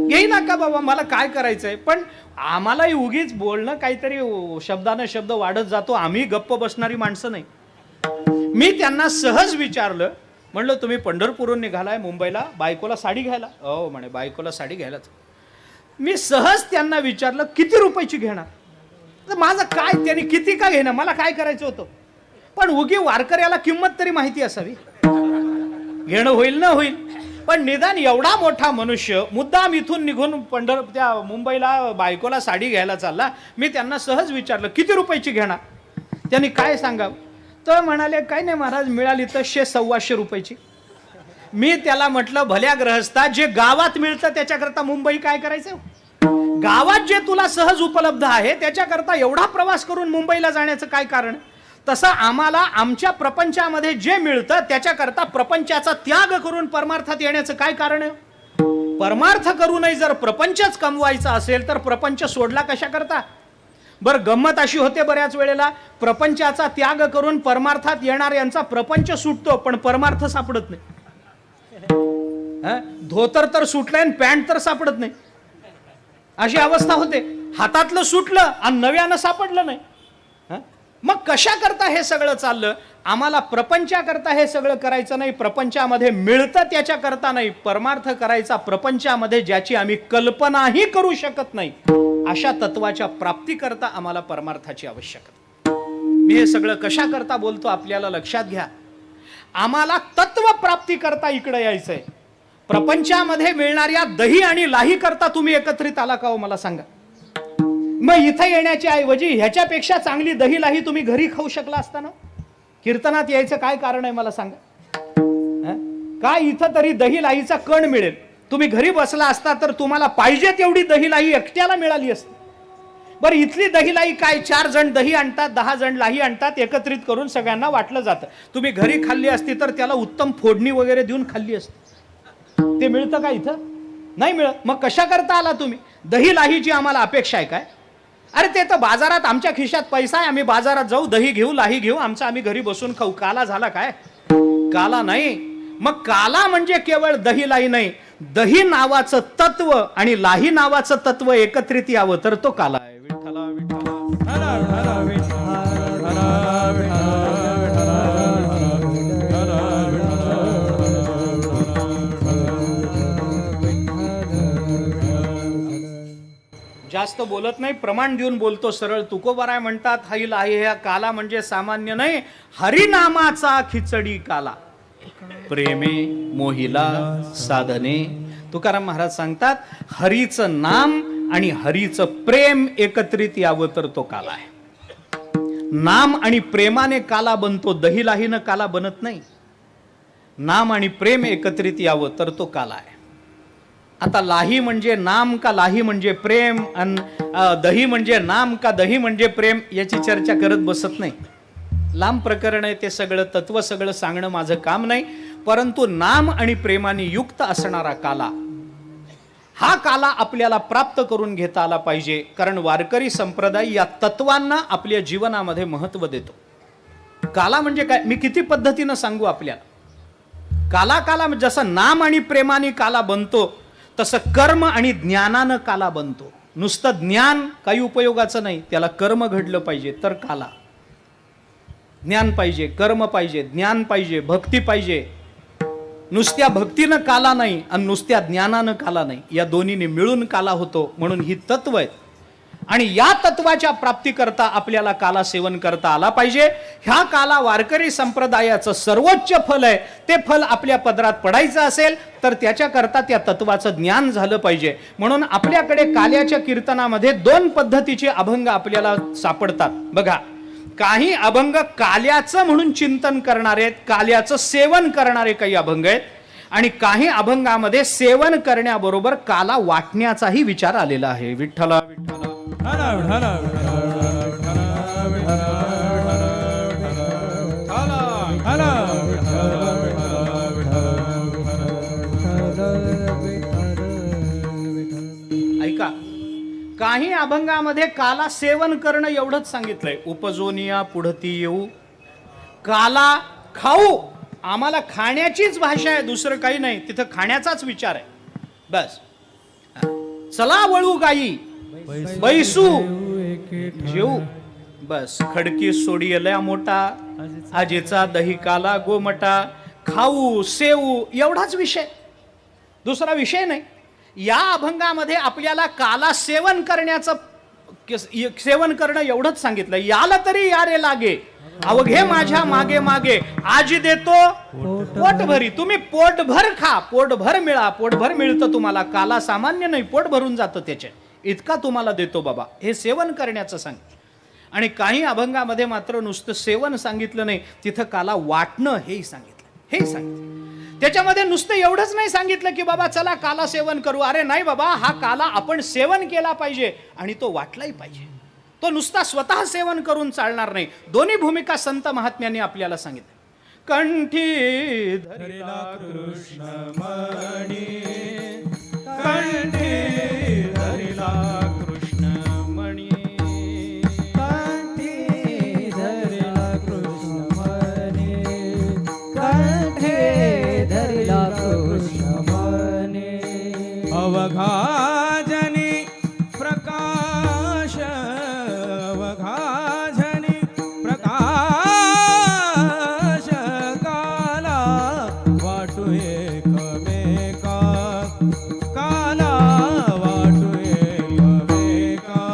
घेई नका बाबा, मला काय करायचंय. पण आम्हालाही उगीच बोलणं काहीतरी शब्दानं शब्द वाढत जातो, आम्ही गप्प बसणारी माणसं नाही. मी त्यांना सहज विचारलं, म्हणलं तुम्ही पंढरपूरहून निघालाय मुंबईला बायकोला साडी घ्यायला? हो म्हणे, बायकोला साडी घ्यायलाच. मी सहज त्यांना विचारलं, किती रुपयाची घेणार? तर माझं काय, त्यांनी किती का घेणं, मला काय करायचं होतं. पण उगी वारकऱ्याला किंमत तरी माहिती असावी. घेणं होईल ना होईल, पण निदान एवढा मोठा मनुष्य मुद्दाम इथून निघून त्या मुंबईला बायकोला साडी घ्यायला चालला. मी त्यांना सहज विचारलं, किती रुपयाची घेणार? त्यांनी काय सांगावं? तर म्हणाले, काय नाही महाराज, मिळाली तर 100-125 रुपयाची. मी त्याला म्हटलं, भल्या ग्रहस्था, जे गावात मिळतं त्याच्याकरता मुंबई काय करायचं? गावात जे तुला सहज उपलब्ध आहे त्याच्याकरता एवढा प्रवास करून मुंबईला जाण्याचं काय कारण? तसं आम्हाला आमच्या प्रपंचामध्ये जे मिळतं त्याच्याकरता प्रपंचाचा त्याग करून परमार्थात येण्याचं काय कारण आहे? परमार्थ करू नये जर प्रपंचच कमवायचा असेल तर प्रपंच सोडला कशा करता? बरं, गंमत अशी होते बऱ्याच वेळेला प्रपंचाचा त्याग करून परमार्थात येणार यांचा प्रपंच सुटतो पण परमार्थ सापडत नाही. धोतर तर सुटलंय आणि पॅन्ट तर सापडत नाही, अशी अवस्था होते. हातातलं सुटलं आणि नव्यानं सापडलं नाही. मग कशा करता हे सगळं चाललं? आम्हाला प्रपंचाकरता हे सगळं करायचं नाही, प्रपंचामध्ये मिळतं त्याच्या करता नाही, परमार्थ करायचा प्रपंचामध्ये ज्याची आम्ही कल्पनाही करू शकत नाही अशा तत्वाच्या प्राप्तीकरता आम्हाला परमार्थाची आवश्यकता. मी हे सगळं कशा करता बोलतो आपल्याला लक्षात घ्या. आम्हाला तत्व प्राप्ती करता इकडे यायचंय. प्रपंचामध्ये मिळणाऱ्या दही आणि लाही करता तुम्ही एकत्रित आला का हो मला सांगा? मग इथं येण्याच्या ऐवजी ह्याच्यापेक्षा चांगली दही लाही तुम्ही घरी खाऊ शकला असता ना? कीर्तनात यायचं काय कारण आहे मला सांगा? काय इथं तरी दही लाहीचा कण मिळेल. तुम्ही घरी बसला असता तर तुम्हाला पाहिजे तेवढी दही लाही एकट्याला मिळाली असती. बरं, इथली दही लाही काय, 4 जण दही आणतात, 10 जण लाही आणतात, एकत्रित करून सगळ्यांना वाटलं जातं. तुम्ही घरी खाल्ली असती तर त्याला उत्तम फोडणी वगैरे देऊन खाल्ली असती. ते मिळतं का इथं? नाही मिळत. मग कशा करता आला तुम्ही? दही लाहीची आम्हाला अपेक्षा आहे काय? अरे ते तर बाजारात आमच्या खिशात पैसा आहे, आम्ही बाजारात जाऊ, दही घेऊ, लाही घेऊ, आमचं आम्ही घरी बसून खाऊ. काला झाला काय? काला नाही. मग काला म्हणजे केवळ दही लाही नाही, दही नावाचं तत्व आणि लाही नावाचं तत्व एकत्रित यावं तर तो काला आहे. विठ्ठला विठ्ठला जास्त बोलत नाही, प्रमाण देऊन बोलतो सरळ. तुकोबाराय म्हणतात हाई लाही ह्या काला म्हणजे सामान्य नाही, हरिनामाचा खिचडी काला, प्रेमे मोहिला साधने. तुकाराम महाराज सांगतात हरीचं नाम आणि हरीचं प्रेम एकत्रित यावं तर तो काला आहे. नाम आणि प्रेमाने काला बनतो, दही लाहीनं काला बनत नाही. नाम आणि प्रेम एकत्रित यावं तर तो काला आहे. आता लाही म्हणजे नाम का लाही म्हणजे प्रेम, दही म्हणजे नाम का दही म्हणजे प्रेम, याची चर्चा करत बसत नाही. लांब प्रकरण आहे ते सगळं. तत्व सगळं सांगणं माझं काम नाही. परंतु नाम आणि प्रेमाने युक्त असणारा काला, हा काला आपल्याला प्राप्त करून घेता आला पाहिजे. कारण वारकरी संप्रदाय या तत्वांना आपल्या जीवनामध्ये महत्व देतो. काला म्हणजे काय मी किती पद्धतीनं सांगू आपल्याला. काला जसं नाम आणि प्रेमाने काला बनतो तसं कर्म आणि ज्ञानानं काला बनतो. नुसतं ज्ञान काही उपयोगाचं नाही, त्याला कर्म घडलं पाहिजे तर काला. ज्ञान पाहिजे, कर्म पाहिजे, ज्ञान पाहिजे, भक्ती पाहिजे. नुसत्या भक्तीनं काला नाही आणि नुसत्या ज्ञानानं काला नाही, या दोन्हीने मिळून काला होतो. म्हणून ही तत्व आहेत आणि या तत्वाच्या प्राप्तीकरता आपल्याला काला सेवन करता आला पाहिजे. ह्या काला वारकरी संप्रदायाचं सर्वोच्च फल आहे. ते फल आपल्या पदरात पडायचं असेल तर त्याच्याकरता त्या तत्वाचं ज्ञान झालं पाहिजे. म्हणून आपल्याकडे काल्याच्या कीर्तनामध्ये 2 पद्धतीचे अभंग आपल्याला सापडतात. बघा, काही अभंग काल्याचं म्हणून चिंतन करणारे आहेत, काल्याचं सेवन करणारे काही अभंग आहेत, आणि काही अभंगामध्ये सेवन करण्याबरोबर काला वाटण्याचाही विचार आलेला आहे. विठ्ठला विठ्ठला ऐका, काही अभंगामध्ये काला सेवन करणं एवढंच सांगितलंय. उपजोनिया पुढती येऊ, काला खाऊ. आम्हाला खाण्याचीच भाषा आहे, दुसरं काही नाही. तिथं खाण्याचाच विचार आहे बस. चला वळू गाई बैसू जेऊ, बस. खडकी सोडियल्या मोठा, आजीचा दही काला गोमटा, खाऊ सेऊ एवढाच विषय, दुसरा विषय नाही. या अभंगामध्ये आपल्याला काला सेवन करण्याचं सेवन करणं एवढंच सांगितलं. याला तरी या रे लागे अवघे माझ्या मागे मागे, आज देतो पोटभरी. तुम्ही पोटभर खा, पोटभर मिळा. पोटभर मिळतं तुम्हाला, काला सामान्य नाही, पोट भरून जातं त्याचे, इतका तुम्हाला देतो बाबा. हे सेवन करण्याचं सांग. आणि काही अभंगामध्ये मात्र नुसतं सेवन सांगितलं नाही, तिथं काला वाटणं हेही सांगितलं. हे सांगितलं त्याच्यामध्ये नुसतं एवढंच नाही सांगितलं की बाबा चला काला सेवन करू. अरे नाही बाबा, हा काला आपण सेवन केला पाहिजे आणि तो वाटलाही पाहिजे. तो नुसता स्वतः सेवन करून चालणार नाही. दोन्ही भूमिका संत महात्म्यांनी आपल्याला सांगितल्या. कंठी धरिला कृष्ण मणी, कंठी धरिला कृष्ण मणी, कंठी धरिला कृष्ण मणी, कंठी धरिला कृष्ण मणी. अवघाजनी प्रकाश, अवघाजनी प्रकाश, काला वाटू एकमेका, काला वाटू एकमेका.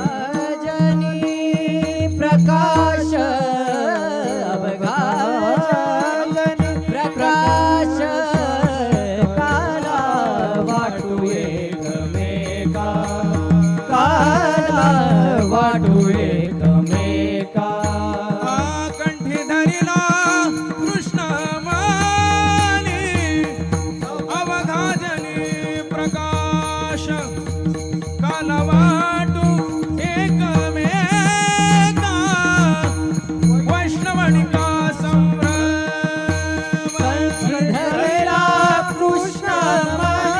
अजनी प्रकाश, अवघाजनी प्रकाश, काला वाटू एकमेका, काला वाटू एकमेका. कंठी धरिला कृष्ण मणी, अवघाजनी प्रकाश, काला वाटू एकमेका. वैष्णवनिका संभ्रम, धरिला कृष्ण मणी,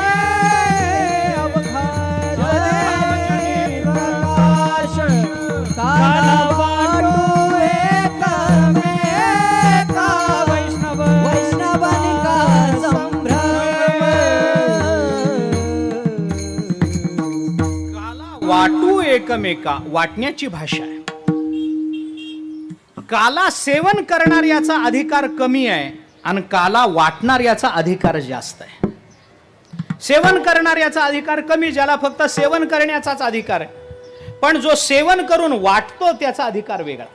अवघाजनी प्रकाश, काला वाटू एकमेका. वैष्णवनिका संभ्रम. काला वाटू एकमेका, वाटण्याची भाषा आहे. काला सेवन करणाऱ्याचा अधिकार कमी आहे आणि काला वाटणाऱ्याचा अधिकार जास्त आहे. सेवन करणाऱ्याचा अधिकार कमी, ज्याला फक्त सेवन करण्याचाच अधिकार आहे. पण जो सेवन करून वाटतो त्याचा अधिकार वेगळा.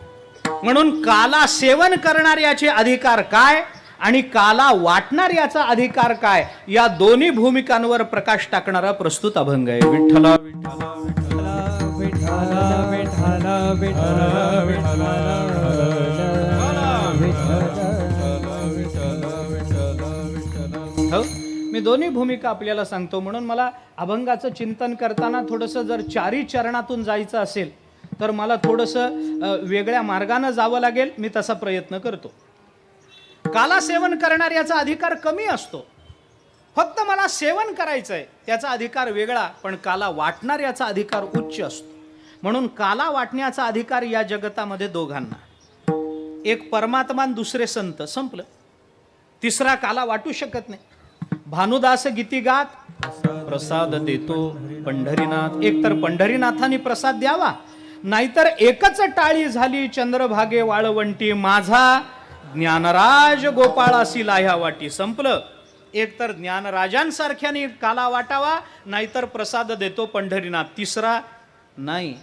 म्हणून काला सेवन करणाऱ्याचे अधिकार काय आणि काला वाटणाऱ्याचा अधिकार काय, या दोन्ही भूमिकांवर प्रकाश टाकणारा प्रस्तुत अभंग आहे. विठ्ठला विठ्ठला विठ्ठला विठ्ठला विठ्ठला हो, मी दोन्ही भूमिका आपल्याला सांगतो. म्हणून मला अभंगाचं चिंतन करताना थोडंसं जर चारी चरणातून जायचं असेल तर मला थोडंसं वेगळ्या मार्गानं जावं लागेल. मी तसा प्रयत्न करतो. काला सेवन करणाऱ्याचा अधिकार कमी असतो. फक्त मला सेवन करायचं आहे त्याचा अधिकार वेगळा, पण काला वाटणाऱ्याचा अधिकार उच्च असतो. म्हणून काला वाटण्याचा अधिकार या जगतामध्ये दोघांना, एक परमात्मा आणि दुसरे संत, संपलं. तिसरा काला वाटू शकत नाही. भानुदास गीती गात प्रसाद देतो पंढरीनाथ. एकतर पंढरीनाथाने प्रसाद द्यावा, नाहीतर एकच टाळी झाली चंद्रभागे वाळवंटी, माझा ज्ञानराज गोपाळासी लाह्या वाटी. संपलं. एकतर ज्ञानराजांसारख्याने काला वाटावा, नाहीतर प्रसाद देतो पंढरीनाथ. तिसरा नाही.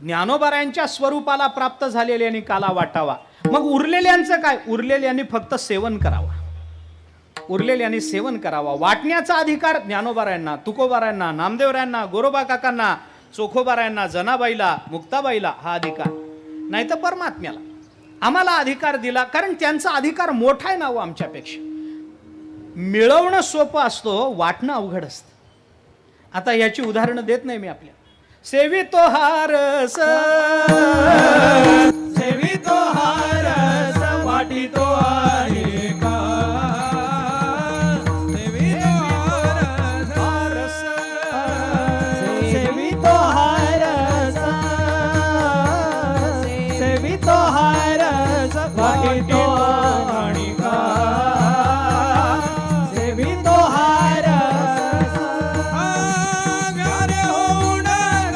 ज्ञानोबारायांच्या स्वरूपाला प्राप्त झालेल्यांनी काला वाटावा. मग उरलेल्यांचं काय? उरलेल्यांनी फक्त सेवन करावा, उरलेल्यांनी सेवन करावा. वाटण्याचा अधिकार ज्ञानोबारायांना, तुकोबारायांना, नामदेवरायांना, गोरोबा काकांना, चोखोबारायांना, जनाबाईला, मुक्ताबाईला हा अधिकार, नाही तर परमात्म्याला आम्हाला अधिकार दिला. कारण त्यांचा अधिकार मोठा आहे ना हो आमच्यापेक्षा. मिळवणं सोपं असतो, वाटणं अवघड असतं. आता याची उदाहरणं देत नाही मी आपल्या. सेवितो हारस, सेवितो हारस, वाटितो आलिका. सेवितो हारस, सेवितो हारस, सेवितो हारस, वाटितो आलिका. सेवितो हारस, गारे होऊन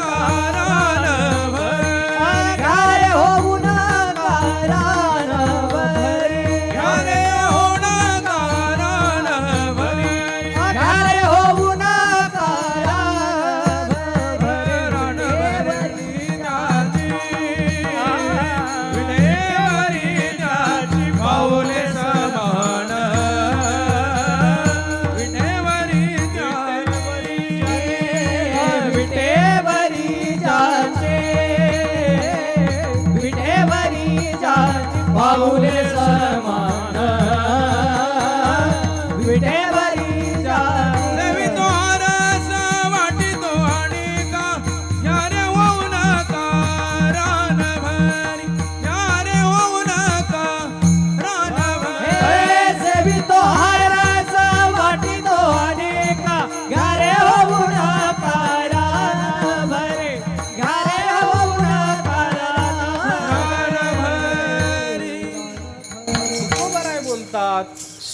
गारान भरे, गारे होऊन गारान भरे.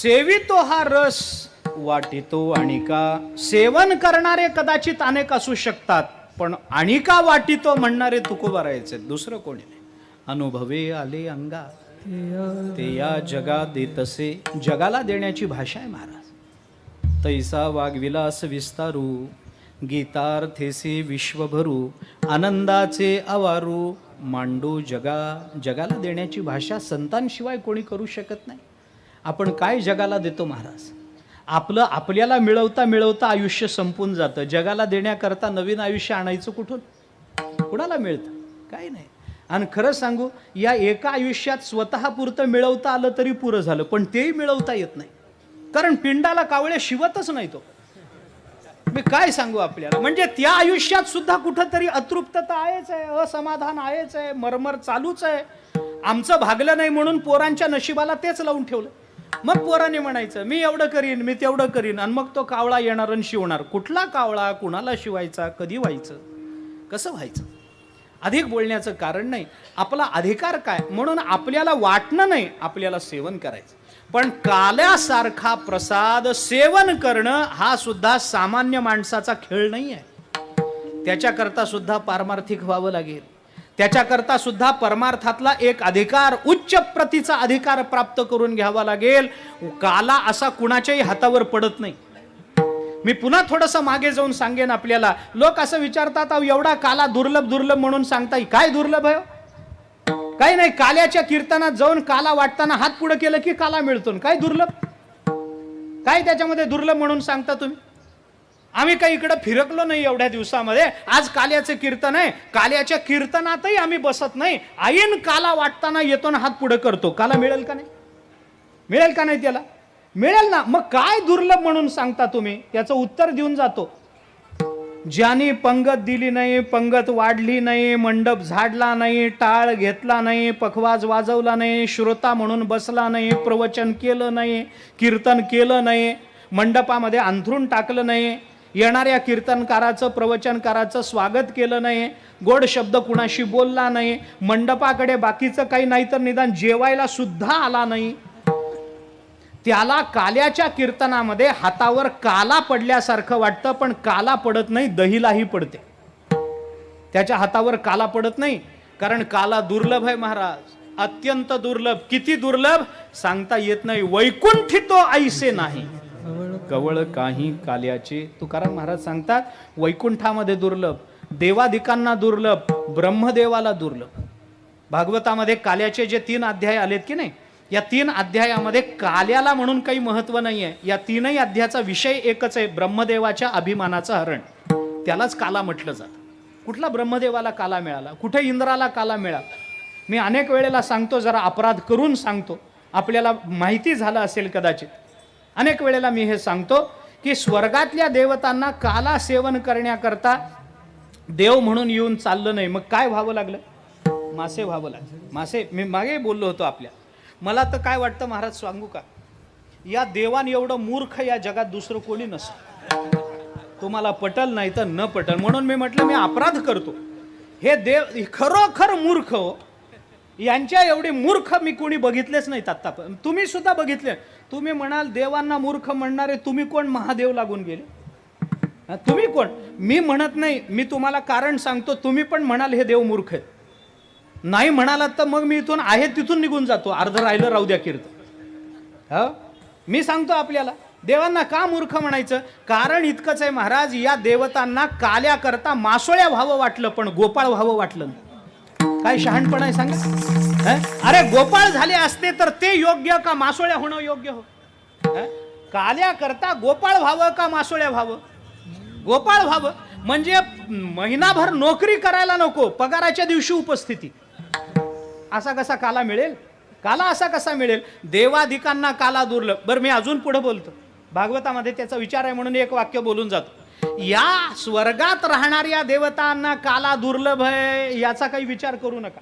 सेवितो हा रस वाटितो आणिका. सेवन करणारे कदाचित अनेक असू शकतात, पण आणिका वाटितो म्हणणारे तुकोबारायचे दुसरं कोणी नाही. अनुभवे आले अंगा ते या जगा देतसे. जगाला देण्याची भाषा आहे महाराज. तैसा वागविलास विस्तारू गीतार्थेसे विश्वभरू. आनंदाचे अवारू मांडू जगाला देण्याची भाषा संतांशिवाय कोणी करू शकत नाही. आपण काय जगाला देतो महाराज? आपल्याला मिळवता मिळवता आयुष्य संपून जातं. जगाला देण्याकरता नवीन आयुष्य आणायचं कुठून? कुणाला मिळतं? काही नाही. आणि खरं सांगू, या एका आयुष्यात स्वतः पुरतं मिळवता आलं तरी पुरं झालं, पण तेही मिळवता येत नाही. कारण पिंडाला कावळे शिवतच नाही तो. मी काय सांगू आपल्याला, म्हणजे त्या आयुष्यात सुद्धा कुठंतरी अतृप्तता आहेच आहे, असमाधान आहेच आहे, मरमर चालूच आहे. आमचं भागलं नाही म्हणून पोरांच्या नशिबाला तेच लावून ठेवलं. मग पोरांनी म्हणायचं मी एवढं करीन, मी तेवढं करीन, आणि मग तो कावळा येणार आणि शिवणार. कुठला कावळा, कुणाला शिवायचा, कधी व्हायचं, कसं व्हायचं? अधिक बोलण्याचं कारण नाही. आपला अधिकार काय म्हणून आपल्याला वाटणं नाही, आपल्याला सेवन करायचं. पण काल्यासारखा प्रसाद सेवन करणं हा सुद्धा सामान्य माणसाचा खेळ नाही आहे. त्याच्याकरता सुद्धा पारमार्थिक व्हावं लागेल. त्याच्याकरता सुद्धा परमार्थातला एक अधिकार, उच्च प्रतीचा अधिकार प्राप्त करून घ्यावा लागेल. काला असा कुणाच्याही हातावर पडत नाही. मी पुन्हा थोडंसं मागे जाऊन सांगेन आपल्याला. लोक असं विचारतात, अहो एवढा काला दुर्लभ दुर्लभ म्हणून सांगता, काय दुर्लभ आहे? काही नाही. काल्याच्या कीर्तनात जाऊन काला वाटताना हात पुढे केलं की काला मिळतो. काय दुर्लभ? काय त्याच्यामध्ये दुर्लभ म्हणून सांगता तुम्ही? आम्ही काही इकडे फिरकलो नाही एवढ्या दिवसामध्ये. आज काल्याचे कीर्तन आहे, काल्याच्या कीर्तनातही आम्ही बसत नाही. आईन काला वाटताना येतो ना हात पुढे करतो. काला मिळेल का नाही? मिळेल का नाही? त्याला मिळेल ना. मग काय दुर्लभ म्हणून सांगता तुम्ही? त्याचं उत्तर देऊन जातो. ज्यानी पंगत दिली नाही, पंगत वाढली नाही, मंडप झाडला नाही, टाळ घेतला नाही, पखवाज वाजवला नाही, श्रोता म्हणून बसला नाही, प्रवचन केलं नाही, कीर्तन केलं नाही, मंडपामध्ये अंथरून टाकलं नाही, येणाऱ्या कीर्तनकाराचं प्रवचनकाराचं स्वागत केलं नाही, गोड शब्द कुणाशी बोलला नाही, मंडपाकडे बाकीचं काही नाही तर निदान जेवायला सुद्धा आला नाही, त्याला काल्याच्या कीर्तनामध्ये हातावर काला पडल्यासारखं वाटतं. पण काला पडत नाही, दहीलाही पडते. त्याच्या हातावर काला पडत नाही, कारण काला दुर्लभ आहे महाराज, अत्यंत दुर्लभ. किती दुर्लभ सांगता येत नाही. वैकुंठी तो ऐसे नाही कवळ काही काल्याचे. तुकाराम महाराज सांगतात, वैकुंठामध्ये दुर्लभ, देवादिकांना दुर्लभ, ब्रह्मदेवाला दुर्लभ. भागवतामध्ये काल्याचे जे 3 अध्याय आलेत की नाही, या 3 अध्यायामध्ये काल्याला म्हणून काही महत्व नाही आहे. या 3ही अध्यायाचा विषय एकच आहे, ब्रह्मदेवाच्या अभिमानाचं हरण. त्यालाच काला म्हटलं जातं. कुठला ब्रह्मदेवाला काला मिळाला? कुठे इंद्राला काला मिळाला? मी अनेक वेळेला सांगतो, जरा अपराध करून सांगतो, आपल्याला माहिती झालं असेल कदाचित. अनेक वेळेला मी हे सांगतो की स्वर्गातल्या देवतांना काला सेवन करण्याकरता देव म्हणून येऊन चाललं नाही. मग काय व्हावं लागलं? मासे व्हावं लागलं. मासे. मी मागे बोललो होतो आपल्या. मला तर काय वाटतं महाराज सांगू का, या देवान एवढं मूर्ख या जगात दुसरं कोणी नसतं. तुम्हाला पटल नाही तर न पटल, म्हणून मी म्हटलं मी अपराध करतो. हे देव खरोखर मूर्ख हो. यांच्या एवढे मूर्ख मी कोणी बघितलेच नाहीत आता. तुम्ही सुद्धा बघितले. तुम्ही म्हणाल देवांना मूर्ख म्हणणारे तुम्ही कोण? महादेव लागून गेले. तुम्ही कोण? मी म्हणत नाही, मी तुम्हाला कारण सांगतो. तुम्ही पण म्हणाल हे देव मूर्ख आहेत. नाही म्हणालात तर मग मी इथून आहे तिथून निघून जातो. अर्ध राहिलं राहू द्या कीर्तन. मी सांगतो आपल्याला, देवांना का मूर्ख म्हणायचं? कारण इतकंच आहे महाराज, या देवतांना काल्याकरता मासोळ्या व्हावं वाटलं, पण गोपाळ व्हावं वाटलं नाही. काय शहाणपण आहे सांगा? अरे गोपाळ झाले असते तर ते योग्य का मासोळ्या होणं योग्य हो? काल्याकरता गोपाळ व्हावं का मासोळ्या व्हावं? गोपाळ व्हावं. म्हणजे महिनाभर नोकरी करायला नको, पगाराच्या दिवशी उपस्थिती. असा कसा काला मिळेल? काला असा कसा मिळेल? देवादिकांना काला दुर्लभ. बरं, मी अजून पुढे बोलतो. भागवतामध्ये त्याचा विचार आहे म्हणून एक वाक्य बोलून जातो. या स्वर्गात राहणाऱ्या देवतांना काला दुर्लभ आहे याचा काही विचार करू नका.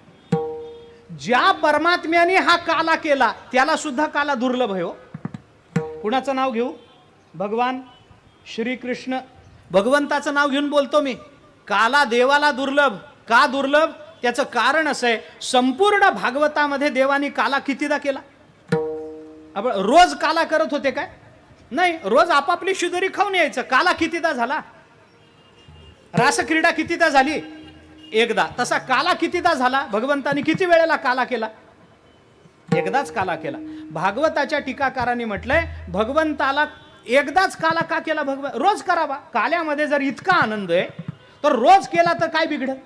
ज्या परमात्म्याने हा काला केला त्याला सुद्धा काला दुर्लभ आहे हो. कुणाचं नाव घेऊ? भगवान श्रीकृष्ण. भगवंताचं नाव घेऊन बोलतो मी. काला देवाला दुर्लभ. का दुर्लभ? त्याचं कारण असं आहे, संपूर्ण भागवतामध्ये देवानी काला कितीदा केला? आपण रोज काला करत होते काय? नाही, रोज आपापली शिदोरी खाऊन यायचं. काला कितीदा झाला? रासक्रीडा कितीदा झाली? एकदा. तसा काला कितीदा झाला? भगवंतानी किती वेळेला काला केला? एकदाच काला केला. भागवताच्या टीकाकारांनी म्हटलंय भगवंताला एकदाच काला का केला? रोज करावा. काल्यामध्ये जर इतका आनंद आहे तर रोज केला तर काय बिघडत?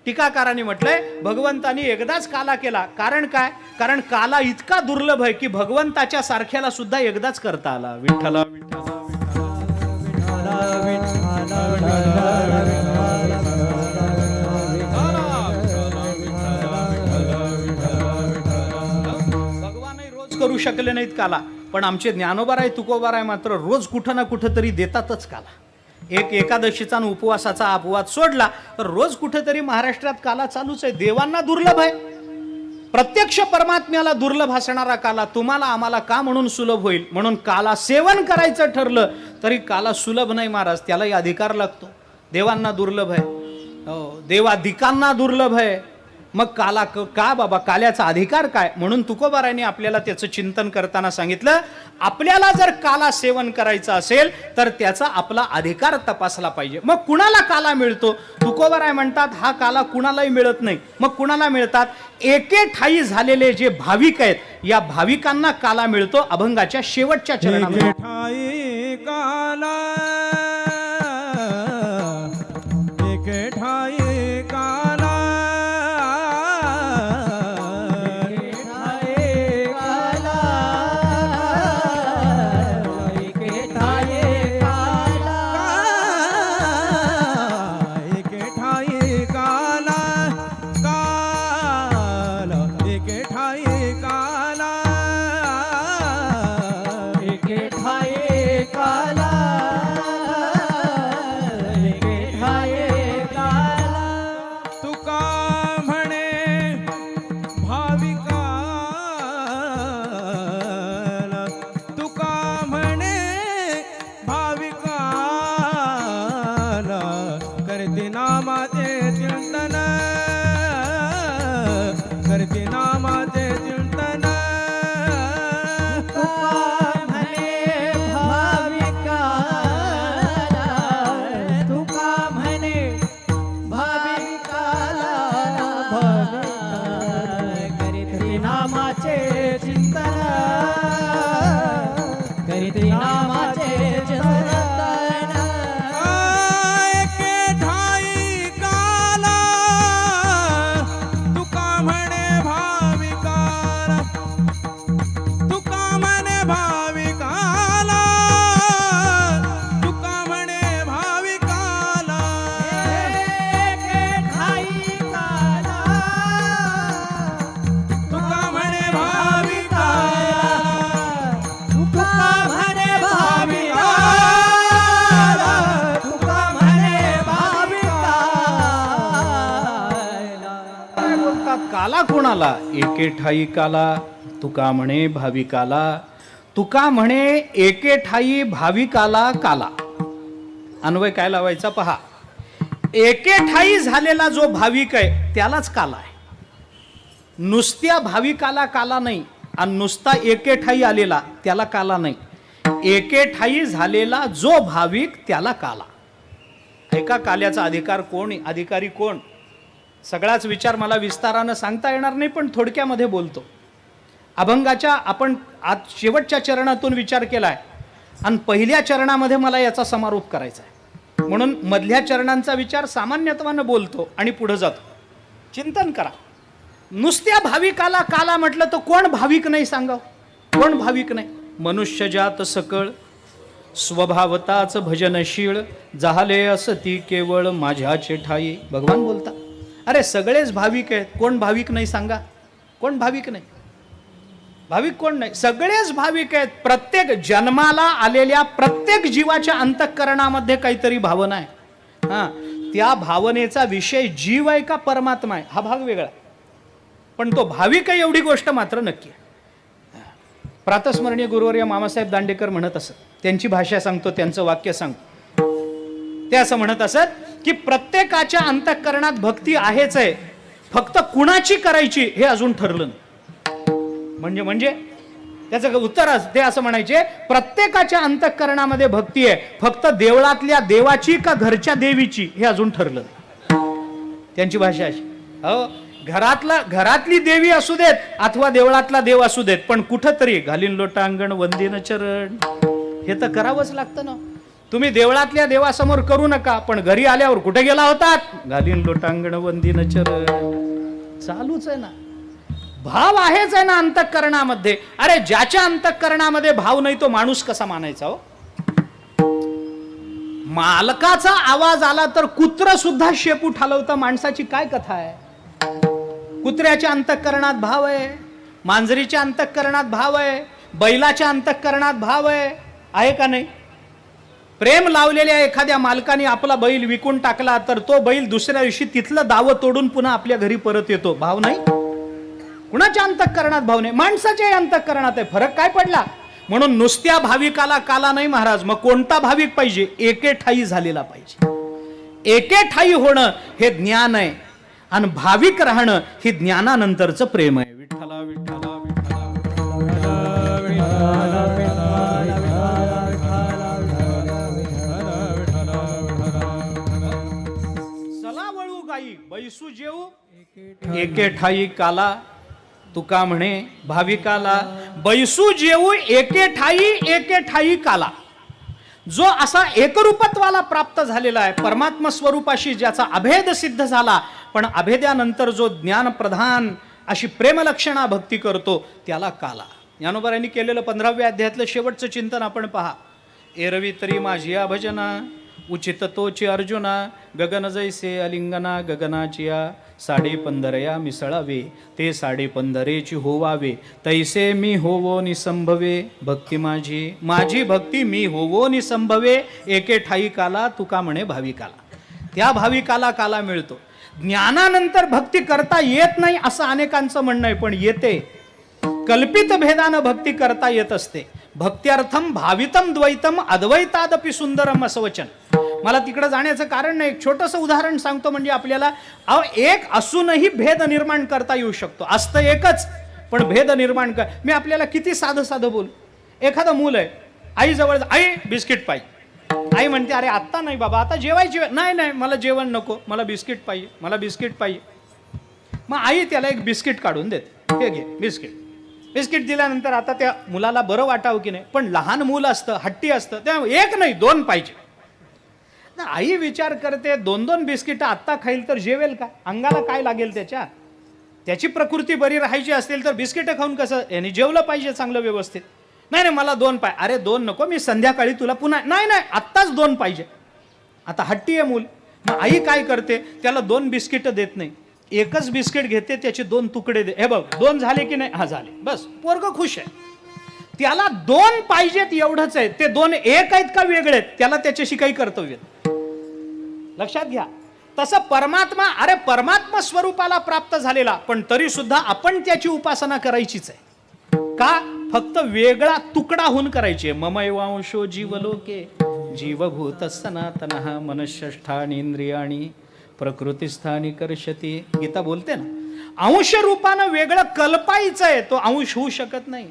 टीकाकारांनी म्हटलंय भगवंतानी एकदाच काला केला. कारण काय? कारण काला इतका दुर्लभ आहे की भगवंताच्या सारख्याला सुद्धा एकदाच करता आला. विठ्ठला विठ्ठला भगवानही रोज करू शकले नाहीत काला, पण आमचे ज्ञानोबाराय तुकोबाराय मात्र रोज कुठं ना कुठं तरी देतातच काला. एक एकादशीचा आणि उपवासाचा अपवाद सोडला तर रोज कुठेतरी महाराष्ट्रात काला चालूच आहे. देवांना दुर्लभ आहे. प्रत्यक्ष परमात्म्याला दुर्लभ असणारा काला तुम्हाला आम्हाला का म्हणून सुलभ होईल? म्हणून काला सेवन करायचं ठरलं तरी काला सुलभ नाही महाराज, त्यालाही अधिकार लागतो. देवांना दुर्लभ आहे, देवाधिकांना दुर्लभ आहे. मग काला का बाबा? काल्याचा अधिकार काय? म्हणून तुकोबारायांनी आपल्याला त्याचं चिंतन करताना सांगितलं आपल्याला जर काला सेवन करायचं असेल तर त्याचा आपला अधिकार तपासला पाहिजे. मग कुणाला काला मिळतो? तुकोबाराय म्हणतात हा काला कुणालाही मिळत नाही. मग कुणाला मिळतात? एके ठाई झालेले जे भाविक आहेत या भाविकांना काला मिळतो अभंगाच्या शेवटच्या चरणामध्ये. ठाई काला एक ठाई काला काला कोणाला? एके ठाई काला तुका म्हणे भाविकाला. तुका म्हणे एके ठाई भाविकाला काला. अन्वय काय लावायचा पहा. एके ठाई झालेला जो भाविक आहे त्यालाच काला आहे. नुसत्या भाविकाला काला नाही आणि नुसता एके ठाई आलेला त्याला काला नाही. एके ठाई झालेला जो भाविक त्याला काला. एका काल्याचा अधिकार कोण? अधिकारी कोण? सगळाच विचार मला विस्तारानं सांगता येणार नाही, पण थोडक्यामध्ये बोलतो. अभंगाच्या आपण आज शेवटच्या चरणातून विचार केलाय आणि पहिल्या चरणामध्ये मला याचा समारोप करायचा आहे. म्हणून मधल्या चरणांचा विचार सामान्यत्वानं बोलतो आणि पुढे जातो. चिंतन करा. नुसत्या भाविकाला काला म्हटलं तर कोण भाविक नाही सांगाव? कोण भाविक नाही? मनुष्यजात सकळ स्वभावताच भजनशीळ झाले असती केवळ माझ्याचे ठाई. भगवान बोलता अरे सगळेच भाविक आहेत, कोण भाविक नाही सांगा? कोण भाविक नाही? भाविक कोण नाही? सगळेच भाविक आहेत. प्रत्येक जन्माला आलेल्या प्रत्येक जीवाच्या अंतःकरणामध्ये काहीतरी भावना आहे. त्या भावनेचा विषय जीव आहे का परमात्मा आहे हा भाग वेगळा, पण तो भाविक आहे एवढी गोष्ट मात्र नक्की आहे. प्रातस्मरणीय गुरुवर्य मामासाहेब दांडेकर म्हणत असत, त्यांची भाषा सांगतो, त्यांचं वाक्य सांगतो. ते असं म्हणत असत की प्रत्येकाच्या अंतःकरणात भक्ती आहेच आहे, फक्त कुणाची करायची हे अजून ठरलं नाही. म्हणजे त्याचं उत्तर ते असं म्हणायचे, प्रत्येकाच्या अंतःकरणामध्ये भक्ती आहे, फक्त देवळातल्या देवाची का घरच्या देवीची हे अजून ठरलं. त्यांची भाषा अशी. हो, घरातली देवी असू देत अथवा देवळातला देव असू देत, पण कुठंतरी घालीन लोटांगण वंदीन चरण हे तर करावंच लागतं ना. तुम्ही देवळातल्या देवासमोर करू नका, पण घरी आल्यावर कुठे गेला होतात, घालीन लोटांगण वंदीन चरण चालूच आहे ना. भाव आहेच आहे ना अंतःकरणामध्ये. अरे ज्याच्या अंतःकरणामध्ये भाव नाही तो माणूस कसा मानायचा हो. मालकाचा आवाज आला तर कुत्र सुद्धा शेपूट हलवतं. माणसाची काय कथा आहे. कुत्र्याच्या अंतःकरणात भाव आहे, मांजरीच्या अंतःकरणात भाव आहे, बैलाच्या अंतःकरणात भाव आहे का नाही. प्रेम लावलेल्या एखाद्या मालकाने आपला बैल विकून टाकला तर तो बैल दुसऱ्या दिवशी तिथलं दावं तोडून पुन्हा आपल्या घरी परत येतो. भाव नाही. कुणाच्या अंतःकरणात भाव नाही, माणसाच्या अंतःकरणात आहे. फरक काय पडला. म्हणून नुसत्या भाविकाला काला नाही महाराज. मग कोणता भाविक पाहिजे, एके ठाई झालेला पाहिजे. एके ठाई होणं हे ज्ञान आहे आणि भाविक राहणं हे ज्ञानानंतरचं प्रेम आहे. विठ्ठला विठ्ठला चला वळू गाई बैसू जेऊ एके ठाई काला. तुका म्हणे भाविकाला, बैसू जेऊ एके ठाई काला. जो असा एकरूपत्वाला प्राप्त झालेला आहे, परमात्मा स्वरूपाशी ज्याचा अभेद सिद्ध झाला, पण अभेद्यानंतर जो ज्ञान प्रधान अशी प्रेमलक्षणा भक्ती करतो त्याला काला. ज्ञानोबांनी केलेलं 15व्या अध्यायातलं शेवटचं चिंतन आपण पहा. एरवी तरी माझी भजना उचित तोची अर्जुना, गगन जैसे अलिंगना गगनाचिया, 15.5 मिसळावे ते 15.5 होवावे, तैसे मी होवो निसंभवे. भक्ती माझी भक्ती मी होवो निसंभवे. एके ठाई काला. तुका म्हणे भाविकाला. त्या भाविकाला काला मिळतो. ज्ञानानंतर भक्ती करता येत नाही असं अनेकांचं म्हणणं आहे, पण येते. कल्पित भेदानं भक्ती करता येत असते. भक्त्यर्थम भावितम द्वैतम अद्वैतादपि सुंदरम असं वचन. मला तिकडे जाण्याचं कारण नाही, एक छोटंसं उदाहरण सांगतो म्हणजे आपल्याला एक असूनही भेद निर्माण करता येऊ शकतो. असतं एकच पण भेद निर्माण कर. मी आपल्याला किती साधं बोल. एखादं मूल आहे, आई जवळ, आई बिस्किट पाहिजे. आई म्हणते अरे आत्ता नाही बाबा, आता जेवायची वेळ. नाही मला जेवण नको, मला बिस्किट पाहिजे. मग आई त्याला एक बिस्किट काढून देते. हे घे बिस्किट दिल्यानंतर आता त्या मुलाला बरं वाटावं की नाही, पण लहान मूल असतं, हट्टी असतं, त्या एक नाही 2 पाहिजे. आई विचार करते 2 बिस्किट आत्ता खाईल तर जेवेल का, अंगाला काय लागेल त्याची प्रकृती बरी राहायची असेल तर बिस्किट खाऊन कसं, यांनी जेवलं पाहिजे चांगलं व्यवस्थित. नाही मला 2 पाहिजे. अरे 2 नको, मी संध्याकाळी तुला पुन्हा. नाही आत्ताच 2 पाहिजे. आता हट्टी आहे मूल. मग आई काय करते, त्याला 2 बिस्किट देत नाही, एकच बिस्किट घेते, त्याचे 2 तुकडे दे. हे बघ 2 झाले की नाही, हा झाले, बस पोरग खुश आहे. त्याला 2 पाहिजेत एवढंच आहे. ते 2 एक आहेत का वेगळे आहेत, त्याला त्याच्याशी काही कर्तव्य. लक्षात घ्या. तसं परमात्मा स्वरूपाला प्राप्त झालेला, पण तरी सुद्धा आपण त्याची उपासना करायचीच आहे. का, फक्त वेगळा तुकडा होऊन करायची. ममैवांशो जीवलोके जीवभूत सनातनः मनःष्ठानी इंद्रियाणी प्रकृतीस्थानी कर्षती. गीता बोलते ना, अंश रूपानं वेगळं कल्पायचं आहे, तो अंश होऊ शकत नाही.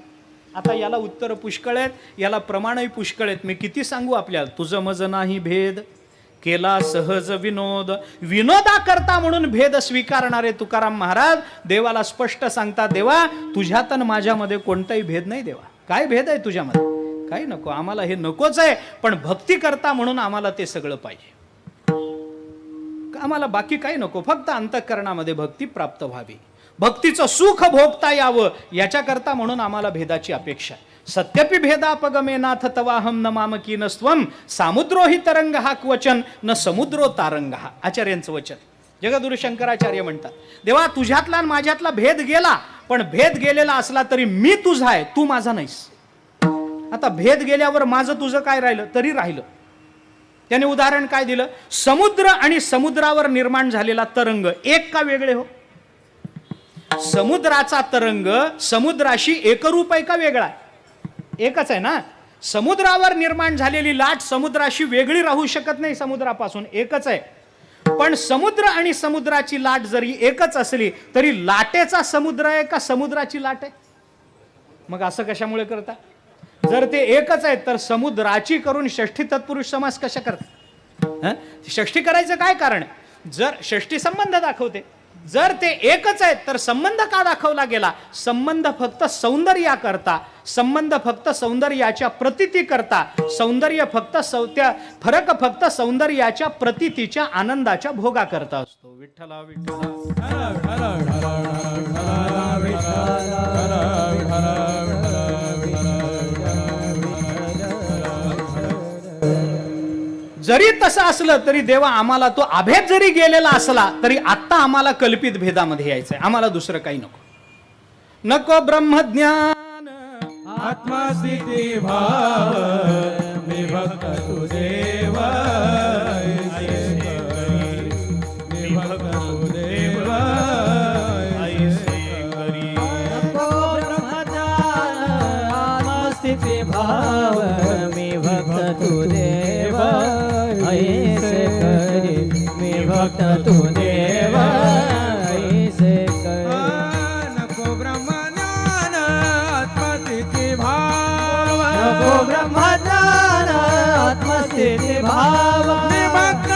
आता याला उत्तर पुष्कळ आहेत, याला प्रमाणही पुष्कळ आहेत. मी किती सांगू आपल्याला. तुझं मज नाही भेद केला सहज विनोद. विनोदा करता म्हणून भेद स्वीकारणारे तुकाराम महाराज देवाला स्पष्ट सांगतात, देवा तुझ्यात आणि माझ्यामध्ये कोणताही भेद नाही. देवा काय भेद आहे तुझ्यामध्ये, काही नको, आम्हाला हे नकोच आहे, पण भक्ती करता म्हणून आम्हाला ते सगळं पाहिजे. आम्हाला बाकी काही नको, फक्त अंतःकरणामध्ये भक्ती प्राप्त व्हावी, भक्तीचं सुख भोगता यावं याच्याकरता म्हणून आम्हाला भेदाची अपेक्षा. सत्यपि भेदापगमे नाथ तवाहम न मामकी नस्त्वम सामुद्रो हि तरंग हा क्वचन न समुद्रो तारंग हा. आचार्यांचं वचन. जगद्गुरु शंकराचार्य म्हणतात, देवा तुझ्यातला आणि माझ्यातला भेद गेला, पण भेद गेलेला असला तरी मी तुझा आहे, तू माझा नाहीस. आता भेद गेल्यावर माझं तुझं काय राहिलं, तरी राहिलं. त्याने उदाहरण काय दिलं, समुद्र आणि समुद्रावर निर्माण झालेला तरंग एक का वेगळे हो. समुद्राचा तरंग समुद्राशी एकरूप आहे का वेगळा आहे, एकच आहे ना. समुद्रावर निर्माण झालेली लाट समुद्राशी वेगळी राहू शकत नाही, समुद्रापासून एकच आहे. पण समुद्र आणि समुद्राची लाट जरी एकच असली तरी लाटेचा समुद्र आहे का समुद्राची लाट आहे. मग असं कशामुळे करता? जर ते एकच आहेत तर समुद्राची करून षष्ठी तत्पुरुष समास कशा करता? षष्ठी करायचं काय कारण आहे? जर षष्ठी संबंध दाखवते, जर ते एकच आहेत तर संबंध का दाखवला गेला? संबंध फक्त सौंदर्या करता, संबंध फक्त सौंदर्याच्या प्रतीती करता, सौंदर्य फक्त फरक फक्त सौंदर्याच्या प्रतीतीच्या आनंदाच्या भोगा करता असतो. विठ्ठला विठ्ठला जरी तसं असलं तरी देवा आम्हाला तो अभेद जरी गेलेला असला तरी आत्ता आम्हाला कल्पित भेदामध्ये यायचंय, आम्हाला दुसरं काही नको. नको ब्रह्मज्ञान आत्मस्थिती भाव मी भक्त तू देव ऐसे करी. मी भक्त तू देव ऐसे करी. नको ब्रह्मज्ञान आत्मस्थिती भाव मी भक्त तू देव ऐसे करी. मी भक्त तू देव ऐसे करी. नको ब्रह्मज्ञान आत्मस्थिती भाव नको ब्रह्मज्ञान आत्मस्थिती भाव मी भक्त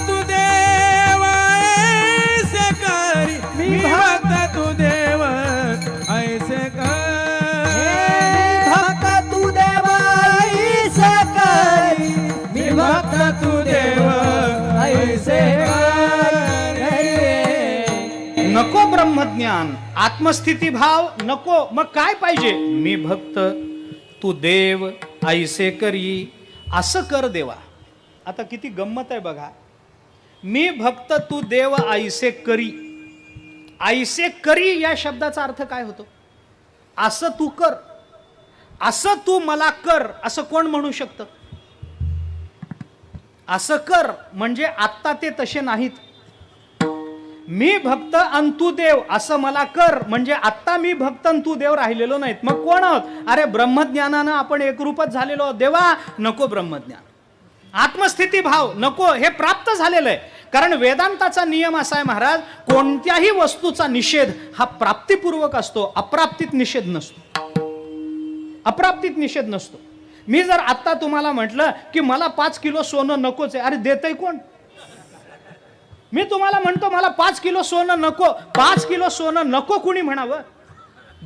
तू देव ऐसे करी. मी भक्त तू देव ऐसे करी. भक्त तू देव ऐसे करी. मी भक्त तू देव ऐसे करी. नको ब्रह्मज्ञान आत्मस्थिती भाव नको. मग काय पाहिजे? मी भक्त तू देव ऐसे करी. असं कर देवा. आता किती गंमत आहे बघा. मी भक्त तू देव ऐसे करी. ऐसे करी या शब्दाचा अर्थ काय होतो? असं तू कर, असं तू मला कर, असं कोण म्हणू शकतं? असं कर म्हणजे आत्ता ते तसे नाहीत. मी भक्त अन तू देव असं मला कर म्हणजे आत्ता मी भक्त अन तू देव राहिलेलो नाहीत. मग कोण आहोत? अरे ब्रह्मज्ञानानं आपण एकरूपच झालेलो आहोत. देवा नको ब्रह्मज्ञान, आत्मस्थिती भाव नको. हे प्राप्त झालेलं आहे. कारण वेदांताचा नियम असा आहे महाराज, कोणत्याही वस्तूचा निषेध हा प्राप्तिपूर्वक असतो, अप्राप्तीत निषेध नसतो. अप्राप्तीत निषेध नसतो. मी जर आत्ता तुम्हाला म्हटलं की मला 5 किलो सोनं नकोच आहे, अरे देतय कोण? मी तुम्हाला म्हणतो मला 5 किलो सोनं नको. 5 किलो सोनं नको कुणी म्हणावं?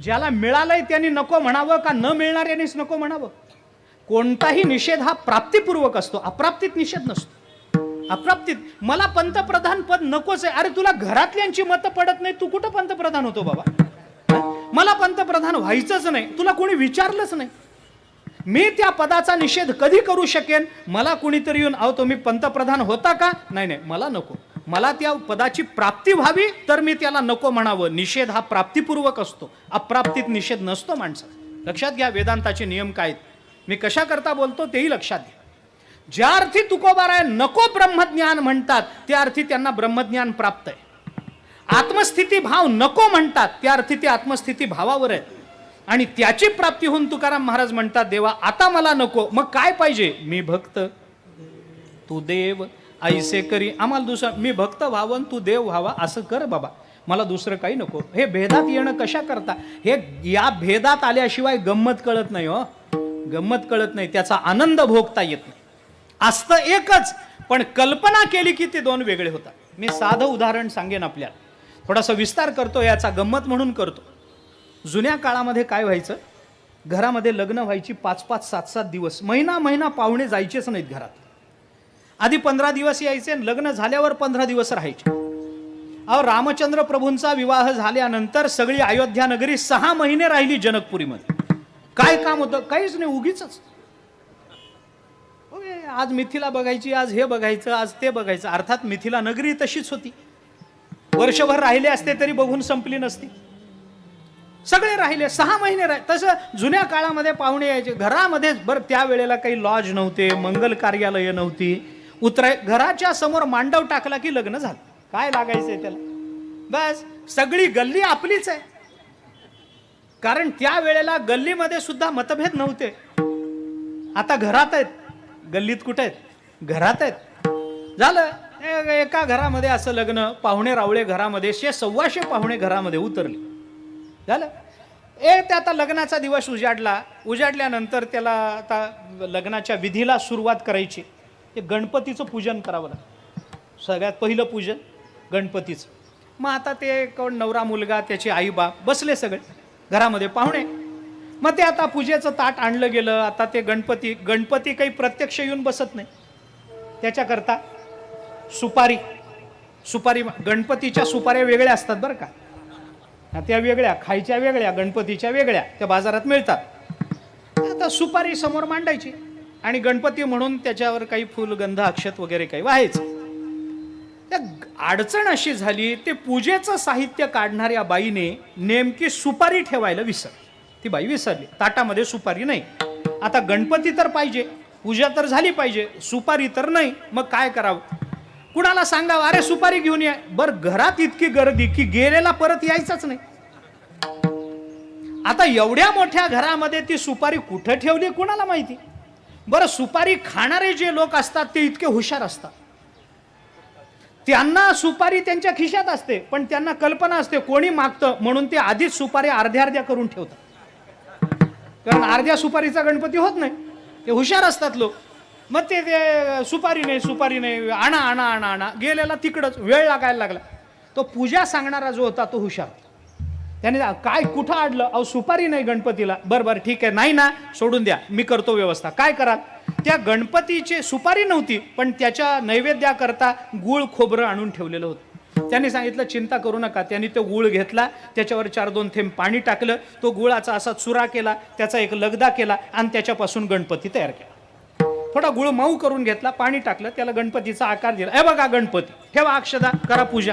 ज्याला मिळालंय त्यांनी नको म्हणावं का न मिळणाऱ्यांनीच नको म्हणावं? कोणताही निषेध हा प्राप्तिपूर्वक असतो, अप्राप्तीत निषेध नसतो. अप्राप्तीत मला पंतप्रधान पद नकोच आहे. अरे तुला घरातल्यांची मतं पडत नाही, तू कुठं पंतप्रधान होतो बाबा? मला पंतप्रधान व्हायचंच नाही, तुला कोणी विचारलंच नाही. मी त्या पदाचा निषेध कधी करू शकेन? मला कुणीतरी येऊन अहो तुम्ही पंतप्रधान होता का? नाही नाही मला नको. मला त्या पदाची प्राप्ती व्हावी तर मी त्याला नको म्हणावं. निषेध हा प्राप्तिपूर्वक असतो, अप्राप्तीत निषेध नसतो माणसा. लक्षात घ्या वेदांताचे नियम काय आहेत. मी कशा करता बोलतो तेही लक्षात घ्या. ज्या अर्थी तुकोबाराय नको ब्रह्मज्ञान म्हणतात त्या अर्थी त्यांना ब्रह्मज्ञान प्राप्त आहे. आत्मस्थिती भाव नको म्हणतात त्या अर्थी ते आत्मस्थिती भावावर आहेत आणि त्याची प्राप्ती होऊन तुकाराम महाराज म्हणतात देवा आता मला नको. मग काय पाहिजे? मी भक्त तू देव ऐसे करी. आम्हाला दुसरं मी भक्त व्हावं तू देव व्हावा असं कर बाबा, मला दुसरं काही नको. हे भेदात येणं कशा करता? हे या भेदात आल्याशिवाय गंमत कळत नाही हो, गंमत कळत नाही, त्याचा आनंद भोगता येत नाही. असतं एकच पण कल्पना केली की ते दोन वेगळे होतात. मी साधं उदाहरण सांगेन आपल्याला, थोडासा विस्तार करतो याचा, गंमत म्हणून करतो. जुन्या काळामध्ये काय व्हायचं, घरामध्ये लग्न व्हायची 5-5, 7-7 दिवस, महिना पाहुणे जायचेच नाहीत घरात. आधी 15 दिवस यायचे आणि लग्न झाल्यावर 15 दिवस राहायचे. अहो रामचंद्र प्रभूंचा विवाह झाल्यानंतर सगळी अयोध्या नगरी 6 महिने राहिली जनकपुरीमध्ये. काय काम होतं? काहीच नाही, उगीच. आज मिथिला बघायची, आज हे बघायचं, आज ते बघायचं. अर्थात मिथिला नगरी तशीच होती, वर्षभर राहिले असते तरी बघून संपली नसती. सगळे राहिले, 6 महिने राहिले. तसं जुन्या काळामध्ये पाहुणे यायचे घरामध्ये. बरं त्यावेळेला काही लॉज नव्हते, मंगल कार्यालय नव्हती. घराच्या समोर मांडव टाकला की लग्न झालं. काय लागायचंय त्याला? बस सगळी गल्ली आपलीच आहे. कारण त्या वेळेला गल्लीमध्ये सुद्धा मतभेद नव्हते. आता घरात आहेत, गल्लीत कुठे आहेत? घरात आहेत. झालं एका घरामध्ये असं लग्न, पाहुणे रावळे घरामध्ये, 100-125 पाहुणे घरामध्ये उतरले. झालं ते आता लग्नाचा दिवस उजाडल्यानंतर त्याला आता लग्नाच्या विधीला सुरुवात करायची. ते गणपतीचं पूजन करावं लागतं. सगळ्यात पहिलं पूजन गणपतीचं. मग आता ते कोण नवरा मुलगा त्याचे आई बाप बसले सगळे घरामध्ये पाहुणे. मग ते आता पूजेचं ताट आणलं गेलं. आता ते गणपती काही प्रत्यक्ष येऊन बसत नाही. त्याच्याकरता सुपारी गणपतीच्या सुपाऱ्या वेगळ्या असतात बरं का. त्या वेगळ्या, खायच्या वेगळ्या, गणपतीच्या वेगळ्या, त्या बाजारात मिळतात. आता सुपारी समोर मांडायची आणि गणपती म्हणून त्याच्यावर काही फुलगंध अक्षत वगैरे काही व्हायचं. त्या अडचण अशी झाली, ते पूजेचं साहित्य काढणाऱ्या बाईने नेमकी सुपारी ठेवायला विसरली. ती बाई विसरली, ताटामध्ये सुपारी नाही. आता गणपती तर पाहिजे, पूजा तर झाली पाहिजे, सुपारी तर नाही. मग काय करावं? कुणाला सांगावं, अरे सुपारी घेऊन या. बरं, घरात इतकी गर्दी की गेलेला परत यायचाच नाही. आता एवढ्या मोठ्या घरामध्ये ती सुपारी कुठं ठेवली कुणाला माहिती. बरं, सुपारी खाणारे जे लोक असतात ते इतके हुशार असतात. त्यांना सुपारी त्यांच्या खिशात असते, पण त्यांना कल्पना असते कोणी मागतं म्हणून ते आधीच सुपारी अर्ध्या करून ठेवतात. कारण अर्ध्या सुपारीचा गणपती होत नाही. ते हुशार असतात लोक. मग ते सुपारी नाही, आणा गेलेला तिकडंच. वेळ लागायला लागला. तो पूजा सांगणारा जो होता तो हुशार. त्याने काय कुठं अडलं, अहो सुपारी नाही गणपतीला. बरं ठीक आहे, नाही ना, सोडून द्या, मी करतो व्यवस्था. काय कराल? त्या गणपतीची सुपारी नव्हती, पण त्याच्या नैवेद्याकरता गुळ खोबरं आणून ठेवलेलं होतं. त्यांनी सांगितलं चिंता करू नका. त्यांनी तो गुळ घेतला, त्याच्यावर 4-2 थेंब पाणी टाकलं, तो गुळाचा असा चुरा केला, त्याचा एक लगदा केला आणि त्याच्यापासून गणपती तयार केला. थोडा गुळ मऊ करून घेतला, पाणी टाकलं, त्याला गणपतीचा आकार दिला. हे बघा गणपती, ठेवा अक्षदा, करा पूजा.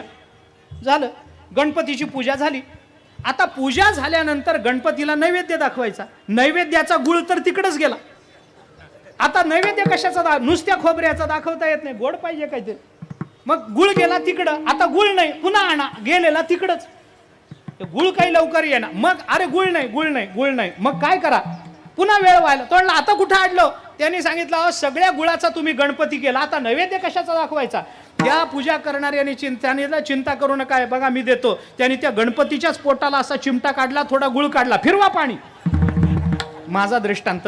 झालं, गणपतीची पूजा झाली. आता पूजा झाल्यानंतर गणपतीला नैवेद्य दाखवायचा. नैवेद्याचा गुळ तर तिकडच गेला. आता नैवेद्य कशाचा? नुसत्या खोबऱ्याचा दाखवता येत नाही, गोड पाहिजे काहीतरी. मग गुळ गेला तिकडं. आता गुळ नाही, पुन्हा आणा, गेलेला तिकडच. गुळ काही लवकर येणार. मग अरे गुळ नाही. मग काय करा? पुन्हा वेळ व्हायला तोडला. आता कुठं अडलो? त्यांनी सांगितलं, सगळ्या गुळाचा तुम्ही गणपती केला, आता नैवेद्य कशाचा दाखवायचा? त्या पूजा करणाऱ्याने चिंता करू नका, बघा मी देतो. त्यांनी त्या गणपतीच्याच पोटाला असा चिमटा काढला, थोडा गुळ काढला, फिरवा पाणी. माझा दृष्टांत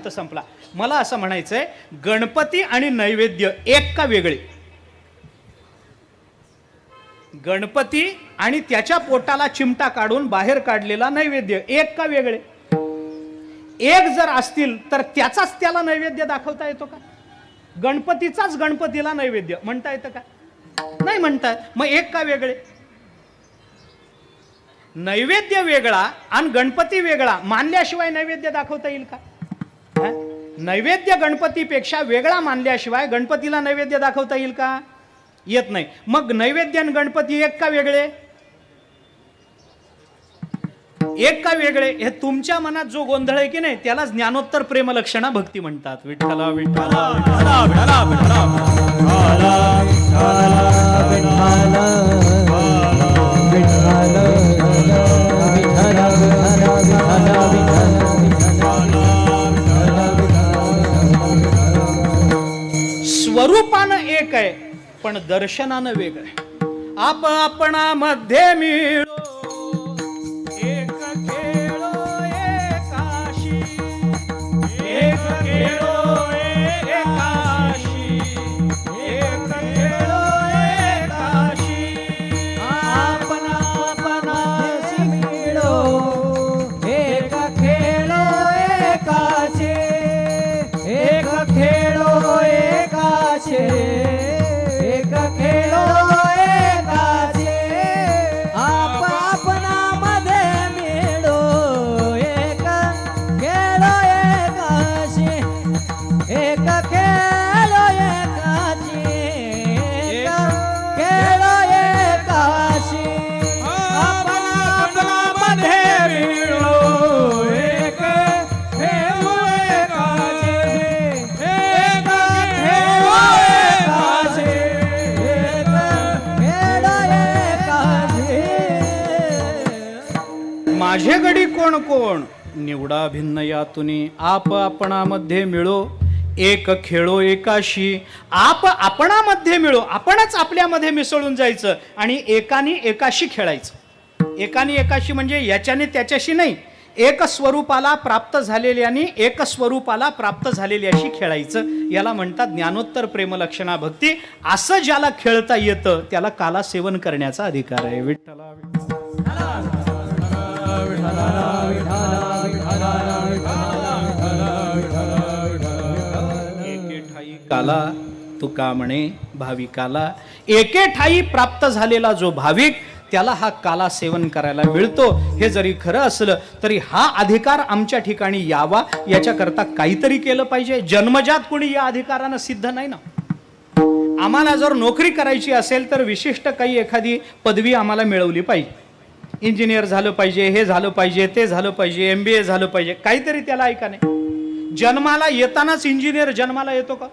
संपला. मला असं म्हणायचंय, गणपती आणि नैवेद्य एक का वेगळे? गणपती आणि त्याच्या पोटाला चिमटा काढून बाहेर काढलेला नैवेद्य एक का वेगळे? एक जर असतील तर त्याचाच त्याला नैवेद्य दाखवता येतो का? गणपतीचाच गणपतीला नैवेद्य म्हणता येतं का? नाही म्हणता. मग एक का वेगळे? नैवेद्य वेगळा आणि गणपती वेगळा मानल्याशिवाय नैवेद्य दाखवता येईल का? नैवेद्य गणपतीपेक्षा वेगळा मानल्याशिवाय गणपतीला नैवेद्य दाखवता येईल का? येत नाही. मग नैवेद्य आणि गणपती एक का वेगळे? एक का वेगळे? हे तुमच्या मनात जो गोंधळ आहे की नाही, त्याला ज्ञानोत्तर प्रेमलक्षणा भक्ती म्हणतात. विठ्ठला विठ्ठला विठ्ठला विठ्ठला स्वरूपानं एक आहे पण दर्शनानं वेगळं आहे. आपणामध्ये मिळो एक खेळो एकाशी, एक खेळो एकाशी, एक खेळो एकाशी. आपणाशी मिळो एक खेळो एकाशी, एक खेळो एकाशी, एक खेळो एकाशी. आपणामध्ये मिळो एक खेळो एकाशी, एक खेळो एकाशी, एक खेळो एकाशी. आपणामध्ये मिळो एक खेळो एकाशी, एक खेळो एकाशी, एक खेळो एकाशी. माझे गडी कोण कोण निवडा भिन्न यातुनी. आपणामध्ये मिळो एक खेळो एकाशी. आपणामध्ये मिळो, आपणच आपल्यामध्ये मिसळून जायचं आणि एकानी एकाशी खेळायचं. एकाने एकाशी म्हणजे याच्याने त्याच्याशी नाही, एक स्वरूपाला प्राप्त झालेल्याने एक स्वरूपाला प्राप्त झालेल्याशी खेळायचं. याला म्हणतात ज्ञानोत्तर प्रेमलक्षणा भक्ती. असं ज्याला खेळता येतं त्याला काला सेवन करण्याचा अधिकार आहे. विठ्ठला एके ठाई काला तुका म्हणे भाविकाला. एके ठाई प्राप्त झालेला जो भाविक त्याला हा काला सेवन करायला मिळतो. हे जरी खरं असलं तरी हा अधिकार आमच्या ठिकाणी यावा याच्याकरता काहीतरी केलं पाहिजे. जन्मजात कोणी या अधिकारानं सिद्ध नाही ना. आम्हाला जर नोकरी करायची असेल तर विशिष्ट काही एखादी पदवी आम्हाला मिळवली पाहिजे. इंजिनियर झालं पाहिजे, हे झालं पाहिजे, ते झालं पाहिजे, MBA झालं पाहिजे, काहीतरी त्याला ऐका नाही. जन्माला येतानाच इंजिनियर जन्माला येतो का?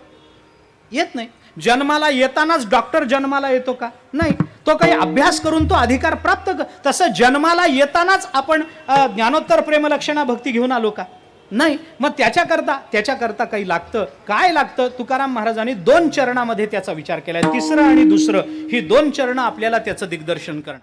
येत नाही. जन्माला येतानाच डॉक्टर जन्माला येतो का? नाही. तो काही अभ्यास करून तो अधिकार प्राप्त तसं जन्माला येतानाच आपण ज्ञानोत्तर प्रेमलक्षणा भक्ती घेऊन आलो का? नाही. मग त्याच्याकरता काही लागतं. काय लागतं? तुकाराम महाराजांनी 2 चरणामध्ये त्याचा विचार केलाय. तिसरं आणि दुसरं ही 2 चरणं आपल्याला त्याचं दिग्दर्शन करणं.